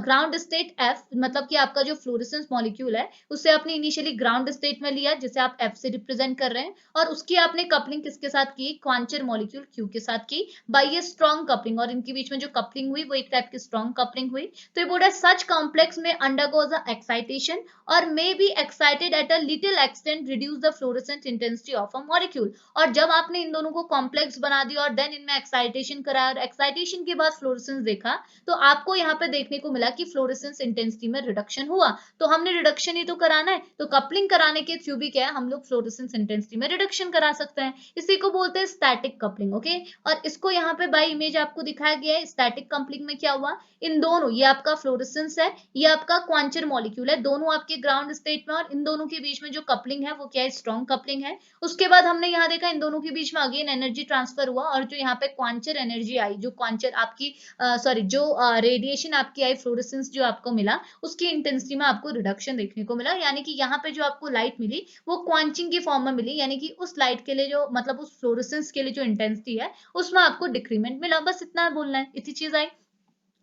ground state F, मतलब कि आपका जो फ्लोरेसेंस मॉलिक्यूल है उसे आपने इनिशियली ग्राउंड स्टेट में लिया जिसे आप F से रिप्रेजेंट कर रहे हैं, और उसकी आपने कपलिंग किसके साथ की, क्वांचर मॉलिक्यूल Q के साथ की बाय ये स्ट्रॉन्ग कपलिंग, और इनके बीच में जो कपलिंग हुई वो एक टाइप की स्ट्रॉन्ग कपलिंग हुई। तो ये बोल रहा है सच कॉम्प्लेक्स में अंडरगोज अ एक्साइटेशन और may be excited at a little extent reduce the fluorescence intensity of a molecule. और जब आपने इन दोनों को कॉम्प्लेक्स बना दिया और देन इनमें एक्साइटेशन कराया और एक्साइटेशन के बाद फ्लोरेसेंस देखा, तो आपको यहाँ पे देखने को मिला कि फ्लोरेसेंस इंटेंसिटी में रिडक्शन हुआ। तो हमने रिडक्शन ही तो कराना है, तो कपलिंग कराने के थ्रू भी क्या है, हम लोग फ्लोरेसेंस इंटेंसिटी में रिडक्शन करा सकते हैं। इसी को बोलते हैं स्टैटिक कपलिंग। ओके, और इसको यहाँ पे बाय इमेज आपको दिखाया गया है। स्टैटिक कपलिंग में क्या हुआ, इन दोनों, ये आपका फ्लोरेसेंस है, ये आपका क्वांचर मॉलिक्यूल है, दोनों आपके ग्राउंड स्टेट में, और इन दोनों के बीच में जो कपलिंग है वो क्या है, स्ट्रॉन्ग कपलिंग है। उसके बाद हमने यहाँ देखा इन दोनों के बीच में अगेन एनर्जी ट्रांसफर हुआ, और जो यहाँ पे क्वांचर एनर्जी आई, जो क्वांचर आपकी सॉरी जो रेडिएशन आपकी आई, फ्लोरेसेंस जो आपको मिला उसकी इंटेंसिटी में आपको रिडक्शन देखने को मिला, यानी कि यहाँ पे जो आपको लाइट मिली वो क्वांचिंग की फॉर्म में मिली, यानी कि उस लाइट के लिए जो मतलब उस फ्लोरेसेंस के लिए जो इंटेंसिटी है उसमें आपको डिक्रीमेंट मिला। बस इतना बोलना है, इतनी चीज आई।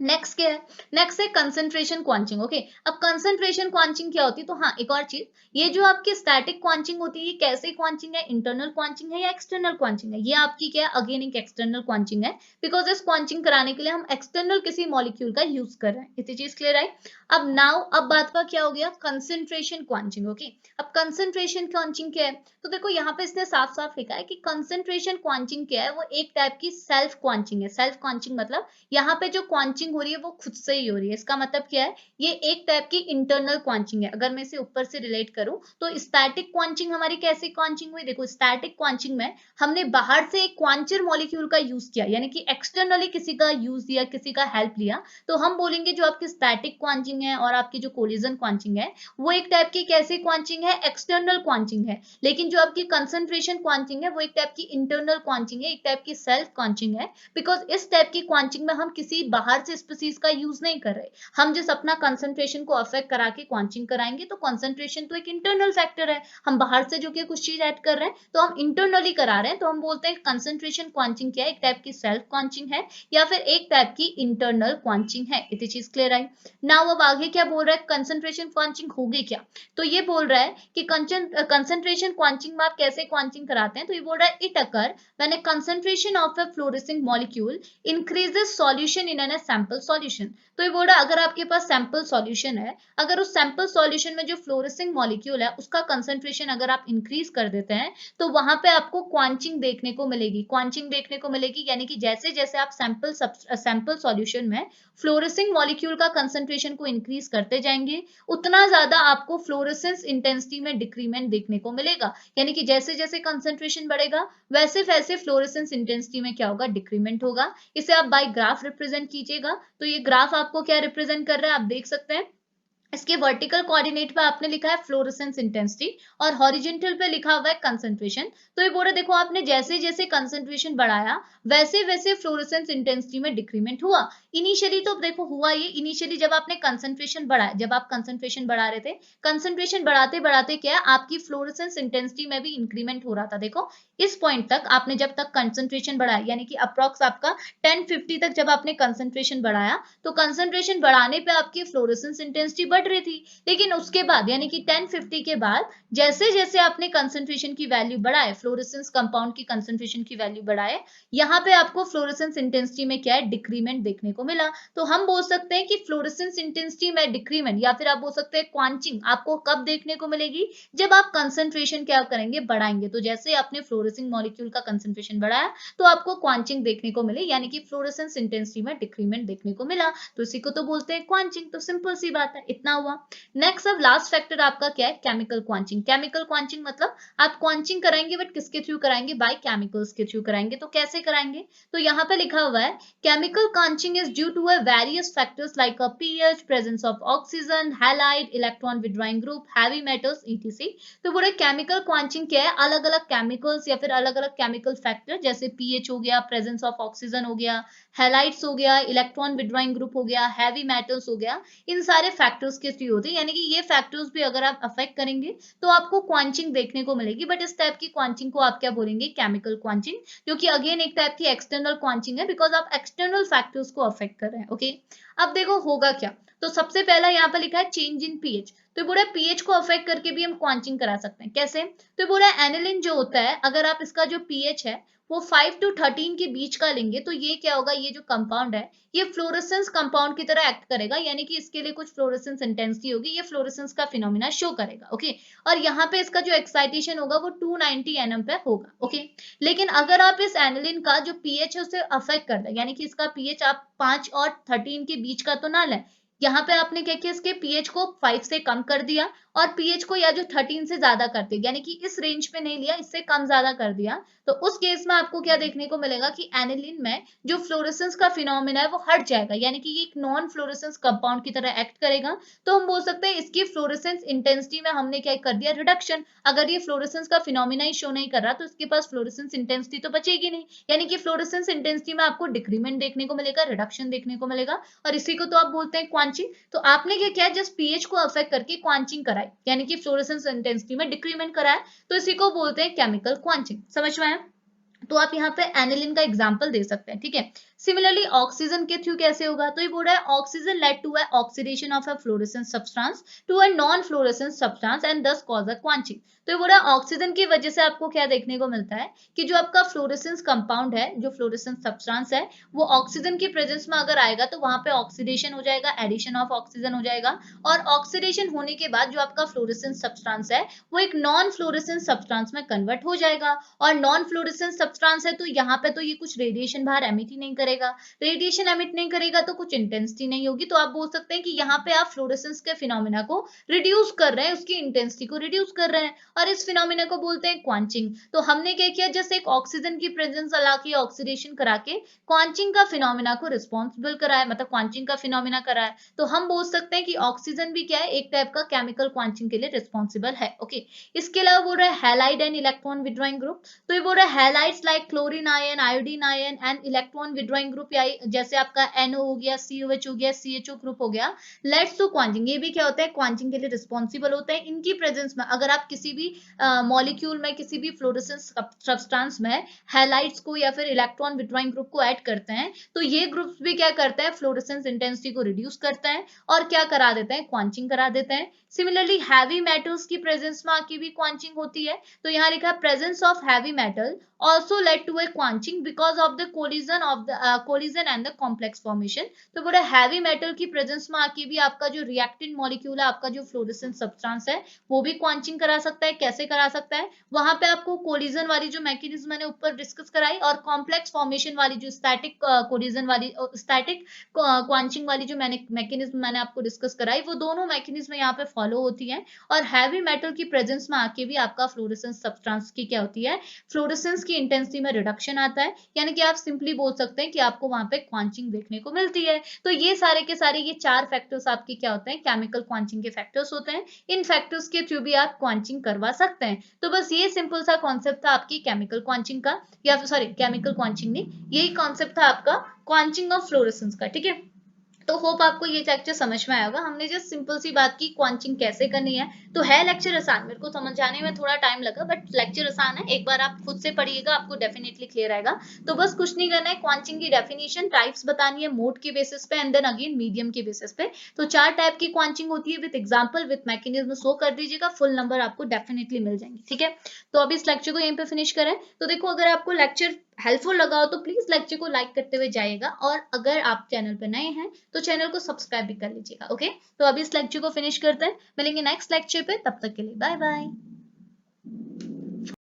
नेक्स्ट क्या है, नेक्स्ट है कंसंट्रेशन क्वांचिंग। ओके, अब कंसंट्रेशन क्वांचिंग क्या होती है, तो हाँ एक और चीज, ये जो आपकी स्टैटिक क्वांचिंग होती है ये कैसे क्वांचिंग है, इंटरनल क्वांचिंग है या एक्सटर्नल क्वांचिंग है, ये आपकी क्या है, अगेन एक एक्सटर्नल क्वांचिंग है, बिकॉज इस क्वांचिंग कराने के लिए हम एक्सटर्नल किसी मॉलिक्यूल का यूज कर रहे हैं। इतनी चीज क्लियर आई। अब नाउ अब बात का क्या हो गया, कंसंट्रेशन क्वांचिंग। ओके, अब कंसंट्रेशन क्वांचिंग क्या है, तो देखो यहाँ पे इसने साफ साफ लिखा है कि कंसंट्रेशन क्वांचिंग क्या है, वो एक टाइप की सेल्फ क्वांचिंग है। सेल्फ क्वांचिंग मतलब यहाँ पे जो क्वांचिंग हो रही है वो खुद से ही हो रही है। इसका मतलब क्या है, ये एक टाइप की इंटरनल क्वांचिंग है। अगर मैं इसे ऊपर से रिलेट करूं तो स्टैटिक क्वांचिंग हमारी कैसी क्वांचिंग हुई, देखो स्टैटिक क्वांचिंग में हमने बाहर से एक क्वांचर मॉलिक्यूल का यूज किया, यानी कि एक्सटर्नली किसी का यूज दिया, किसी का हेल्प लिया, तो हम बोलेंगे जो आपकी स्टैटिक क्वांचिंग है और आपकी जो कोलिजन क्वांचिंग है वो एक टाइप की कैसी क्वांचिंग है, एक्सटर्नल क्वांचिंग है। लेकिन जो आपकी कंसंट्रेशन क्वांचिंग है वो एक टाइप की इंटरनल क्वांचिंग है, एक टाइप की सेल्फ क्वांचिंग है, बिकॉज इस टाइप की क्वांचिंग में हम किसी बाहर से स्पीसीज का यूज नहीं कर रहे, हम जिस अपना कंसंट्रेशन को अफेक्ट करा के क्वांचिंग कराएंगे, तो कंसंट्रेशन तो एक इंटरनल फैक्टर है, हम बाहर से जो कि कुछ चीज ऐड कर रहे हैं तो हम इंटरनली करा रहे हैं, तो हम बोलते हैं कंसंट्रेशन क्वांचिंग क्या है, एक टाइप की सेल्फ क्वांचिंग है या फिर एक टाइप की इंटरनल क्वांचिंग है। इतनी चीज क्लियर आई। नाउ अब आगे क्या बोल रहा है, कंसंट्रेशन क्वांचिंग होगी क्या, तो ये बोल रहा है कि कंसंट्रेशन क्वांचिंग में आप कैसे क्वांचिंग कराते हैं, तो ये बोल रहा है it occur when a concentration of a fluorescent molecule increases solution in a sample solution। तो ये बोल रहा है अगर आपके पास सैंपल सॉल्यूशन है, अगर उस सैंपल सॉल्यूशन में जो फ्लोरेसिंग मॉलिक्यूल है उसका कंसंट्रेशन अगर आप इंक्रीज कर देते हैं तो वहां पे आपको क्वांचिंग देखने को मिलेगी, क्वांचिंग देखने को मिलेगी, यानी कि जैसे जैसे आप सैंपल सॉल्यूशन में फ्लोरेसिंग मॉलिक्यूल का कंसंट्रेशन को इंक्रीज करते जाएंगे उतना ज्यादा आपको फ्लोरेसेंस इंटेंसिटी में डिक्रीमेंट देखने को मिलेगा, यानी कि जैसे जैसे कंसंट्रेशन बढ़ेगा वैसे वैसे फ्लोरेसेंस इंटेंसिटी में क्या होगा, डिक्रीमेंट होगा। इसे आप बाय ग्राफ रिप्रेजेंट कीजिएगा, तो ये ग्राफ आपको क्या रिप्रेजेंट कर रहा है, आप देख सकते हैं इसके वर्टिकल कोऑर्डिनेट पे आपने लिखा है फ्लोरेसेंस इंटेंसिटी और हॉरिजॉन्टल पे लिखा हुआ है कंसंट्रेशन। तो ये बोल रहा देखो आपने जैसे जैसे कंसंट्रेशन बढ़ाया वैसे वैसे फ्लोरेसेंस इंटेंसिटी में डिक्रीमेंट हुआ। इनिशियली तो देखो हुआ ये, इनिशियली जब आपने कंसंट्रेशन बढ़ाया, जब आप कंसंट्रेशन बढ़ा रहे थे, कंसंट्रेशन बढ़ाते बढ़ाते क्या है आपकी फ्लोरेसेंस इंटेंसिटी में भी इंक्रीमेंट हो रहा था। देखो इस पॉइंट तक आपने जब तक कंसंट्रेशन बढ़ाया, यानी कि अप्रॉक्स आपका 1050 तक जब आपने कंसंट्रेशन बढ़ाया, तो कंसंट्रेशन बढ़ाने पे आपकी फ्लोरेसेंस इंटेंसिटी बढ़ बढ़ रही थी, लेकिन उसके बाद यानी कि 1050 के बाद जैसे जैसे आपने कंसंट्रेशन की वैल्यू बढ़ाए, फ्लोरेसेंस कंपाउंड की कंसंट्रेशन की वैल्यू बढ़ाए, यहाँ पे आपको फ्लोरेसेंस इंटेंसिटी में क्या है, डिक्रीमेंट देखने को मिला। तो हम बोल सकते हैं कि फ्लोरेसेंस इंटेंसिटी में डिक्रीमेंट या फिर आप बोल सकते हैं क्वांचिंग आपको कब देखने को मिलेगी, जब आप कंसंट्रेशन क्या करेंगे, बढ़ाएंगे। तो जैसे आपने फ्लोरेसिंग मॉलिक्यूल का कंसंट्रेशन बढ़ाया तो आपको क्वांचिंग देखने को मिले, यानी कि फ्लोरेसेंस इंटेंसिटी में डिक्रीमेंट देखने को मिला, तो इसी को तो बोलते हैं क्वांचिंग। तो सिंपल सी बात है, इतना हुआ। नेक्स्ट अब लास्ट फैक्टर आपका क्या है, केमिकल क्वांचिंग। केमिकल क्वांचिंग मतलब आप क्वांचिंग कराएंगे बट किसके थ्रू कराएंगे, बाय केमिकल्स के थ्रू कराएंगे। तो कैसे कराएंगे, तो यहाँ पे लिखा हुआ है chemical quenching is due to a various factors like a pH, presence of oxygen, halide, electron withdrawing group, heavy metals etc. तो पूरे केमिकल क्वांचिंग क्या है, अलग अलग केमिकल्स या फिर अलग अलग केमिकल फैक्टर, जैसे पीएच हो गया, प्रेजेंस ऑफ ऑक्सीजन हो गया, हैलाइड्स हो गया, इलेक्ट्रॉन विड्रॉइंग ग्रुप हो गया, हैवी मेटल्स हो गया, इन सारे फैक्टर्स के थ्रू होते हैं। यानी कि ये फैक्टर्स भी अगर आप अफेक्ट करेंगे तो आपको क्वांचिंग देखने को मिलेगी, बट इस टाइप की क्वांचिंग को आप क्या बोलेंगे, केमिकल क्वांचिंग, क्योंकि अगेन एक टाइप की एक्सटर्नल क्वांचिंग है, बिकॉज आप एक्सटर्नल फैक्टर्स को अफेक्ट कर रहे हैं। ओके, अब देखो होगा क्या, तो सबसे पहला यहाँ पर लिखा है चेंज इन पीएच। तो पूरा पीएच को अफेक्ट करके भी हम क्वांचिंग करा सकते हैं, कैसे, तो पूरा एनिलिन जो होता है, अगर आप इसका जो पीएच है वो 5 to 13 के बीच का लेंगे, तो ये क्या होगा, ये जो कंपाउंड है ये फ्लोरेसेंस कंपाउंड की तरह एक्ट करेगा, यानी कि इसके लिए कुछ फ्लोरेसेंस इंटेंसिटी होगी, ये फ्लोरेसेंस का फिनोमिना शो करेगा। ओके, और यहाँ पे इसका जो एक्साइटेशन होगा वो 290 nm पे होगा। ओके, लेकिन अगर आप इस एनिलिन का जो पीएच है उसे अफेक्ट कर दें, यानी कि इसका पीएच आप 5 और 13 के बीच का तो ना लें, यहाँ पे आपने क्या किया, इसके पीएच को 5 से कम कर दिया और पीएच को या जो 13 से ज्यादा कर दिया, यानी कि इस रेंज पे नहीं लिया, इससे कम ज्यादा कर दिया, तो उस केस में आपको क्या देखने को मिलेगा कि एनिलिन में जो फ्लोरेसेंस का फिनोमिना है वो हट जाएगा, यानी कि ये एक नॉन फ्लोरेसेंस कंपाउंड की तरह एक्ट करेगा। तो हम बोल सकते हैं इसकी फ्लोरेसेंस इंटेंसिटी में हमने क्या कर दिया, रिडक्शन। अगर ये फ्लोरेसेंस का फिनोमिना ही शो नहीं कर रहा तो इसके पास फ्लोरेसेंस इंटेंसिटी तो बचेगी नहीं, यानी कि फ्लोरेसेंस इंटेंसिटी में आपको डिक्रीमेंट देखने को मिलेगा, रिडक्शन देखने को मिलेगा, और इसी को तो आप बोलते हैं क्वांचिंग। तो आपने क्या किया, जस्ट पीएच को अफेक्ट करके क्वांचिंग कराई, यानी कि फ्लोरेसेंस इंटेंसिटी में डिक्रीमेंट कराया, तो इसी को बोलते हैं केमिकल क्वांचिंग। समझ में आया, तो आप यहाँ पे एनिलिन का एग्जांपल दे सकते हैं। ठीक है, सिमिलरली ऑक्सीजन के थ्रू कैसे होगा, तो ये बोल रहा है oxygen led to a oxidation of a fluorescent substance to a non fluorescent substance and thus cause a quenching. तो ये बोल रहा है ऑक्सीजन की वजह से आपको क्या देखने को मिलता है कि जो आपका फ्लोरेसेंस कंपाउंड है, जो फ्लोरेसेंस सब्सटेंस है, वो ऑक्सीजन की प्रेजेंस में अगर आएगा तो वहां पे ऑक्सीडेशन हो जाएगा, एडिशन ऑफ ऑक्सीजन हो जाएगा, और ऑक्सीडेशन होने के बाद जो आपका फ्लोरेसेंस सब्सटेंस है वो एक नॉन फ्लोरेसेंस सब्सटेंस में कन्वर्ट हो जाएगा, और नॉन फ्लोरेसेंस सब्सटेंस है तो यहाँ पे तो ये कुछ रेडिएशन बाहर एमिट ही नहीं करेगा, रेडिएशन एमिट नहीं करेगा तो कुछ इंटेंसिटी नहीं होगी, तो आप बोल सकते हैं कि यहाँ पे आप फ्लोरेसेंस के फिनोमिना को रिड्यूस कर रहे हैं, उसकी इंटेंसिटी को रिड्यूस कर रहे हैं, और इस फिनोमिना को बोलते हैं क्वांचिंग। तो हमने क्या किया, जैसे एक ऑक्सीजन की प्रेजेंस अला के ऑक्सीडेशन करा के क्वांचिंग का फिनोमिना को रिस्पॉन्सिबल कराया, मतलब क्वांचिंग का फिनोमिना कराया, तो हम बोल सकते हैं कि ऑक्सीजन भी क्या है, एक टाइप का केमिकल क्वांचिंग के लिए रिस्पॉन्सिबल है। ओके, इसके अलावा बोल रहा है halide and electron withdrawing group. तो ये बोल रहा है halides like chlorine ion, iodine ion and electron withdrawing group, या जैसे आपका NO हो गया, COH हो गया, CHO ग्रुप हो गया, लेट्स टू क्वांचिंग, ये भी क्या होता है, क्वांचिंग के लिए रिस्पॉन्सिबल होते हैं। इनकी प्रेजेंस में अगर आप किसी भी मॉलिक्यूल में, किसी भी फ्लोरेसेंस सब्सटेंस में हैलाइड्स को या फिर इलेक्ट्रॉन विड्रॉइंग ग्रुप को ऐड करते हैं, तो ये ग्रुप्स भी क्या करते हैं, फ्लोरेसेंस इंटेंसिटी को रिड्यूस करते हैं और क्या करा देते हैं, क्वांचिंग करा देते हैं। सिमिलरली हैवी मेटल्स की प्रेजेंस में आके भी क्वांचिंग होती है, तो यहाँ लिखा है presence of heavy metal also led to a quenching because of the collision and the complex formation। तो बोला हैवी मेटल की प्रेजेंस में आके भी आपका जो रिएक्टेंट मॉलिक्यूल है, आपका जो फ्लोरेसेंट सब्सटेंस है, वो भी क्वांचिंग करा सकता है। कैसे करा सकता है, वहां पे आपको कोलिजन वाली जो मैकेनिज्म मैंने ऊपर डिस्कस कराई, और कॉम्प्लेक्स फॉर्मेशन वाली जो स्टैटिक कोलिजन वाली, स्टैटिक क्वांचिंग वाली जो मैकेनिज्म मैंने आपको डिस्कस कराई, वो दोनों मैकेनिज्म यहाँ पे फॉलो होती है, और हैवी मेटल की प्रेजेंस में आके भी आपका फ्लोरेसेंस सब्सटेंस की क्या होती है, फ्लोरेसेंस की इंटेंसिटी में रिडक्शन आता है, यानी कि आप सिंपली बोल सकते हैं कि आपको वहां पे क्वांचिंग देखने को मिलती है। तो ये सारे के सारे ये चार फैक्टर्स आपके क्या होते हैं, केमिकल क्वांचिंग के फैक्टर्स होते हैं। इन फैक्टर्स के थ्रू भी आप क्वांचिंग करवा सकते हैं। तो बस ये सिंपल सा कॉन्सेप्ट था आपकी केमिकल क्वांचिंग का, या सॉरी केमिकल क्वांचिंग नहीं, यही कॉन्सेप्ट था आपका क्वांचिंग ऑफ फ्लोरेसेंस का। ठीक है, तो होप आपको ये लेक्चर समझ में आया होगा। हमने जस्ट सिंपल सी बात की क्वांचिंग कैसे करनी है। तो है लेक्चर आसान, मेरे को समझाने में थोड़ा टाइम लगा, बट लेक्चर आसान है। एक बार आप खुद से पढ़िएगा, आपको डेफिनेटली क्लियर आएगा। तो बस कुछ नहीं करना है, क्वांचिंग की डेफिनेशन, टाइप्स बतानी है मोड के बेसिस पे एंड देन अगेन मीडियम के बेसिस पे। तो 4 टाइप की क्वांचिंग होती है, with example with mechanism show कर दीजिएगा, फुल नंबर आपको डेफिनेटली मिल जाएंगे। ठीक है, तो अब इस लेक्चर को यहीं पे फिनिश करें। तो देखो, अगर आपको लेक्चर हेल्पफुल लगा हो तो प्लीज लेक्चर को लाइक करते हुए जाइएगा, और अगर आप चैनल पर नए हैं तो चैनल को सब्सक्राइब भी कर लीजिएगा। ओके, तो अभी इस लेक्चर को फिनिश करते हैं, मिलेंगे नेक्स्ट लेक्चर पे, तब तक के लिए बाय बाय।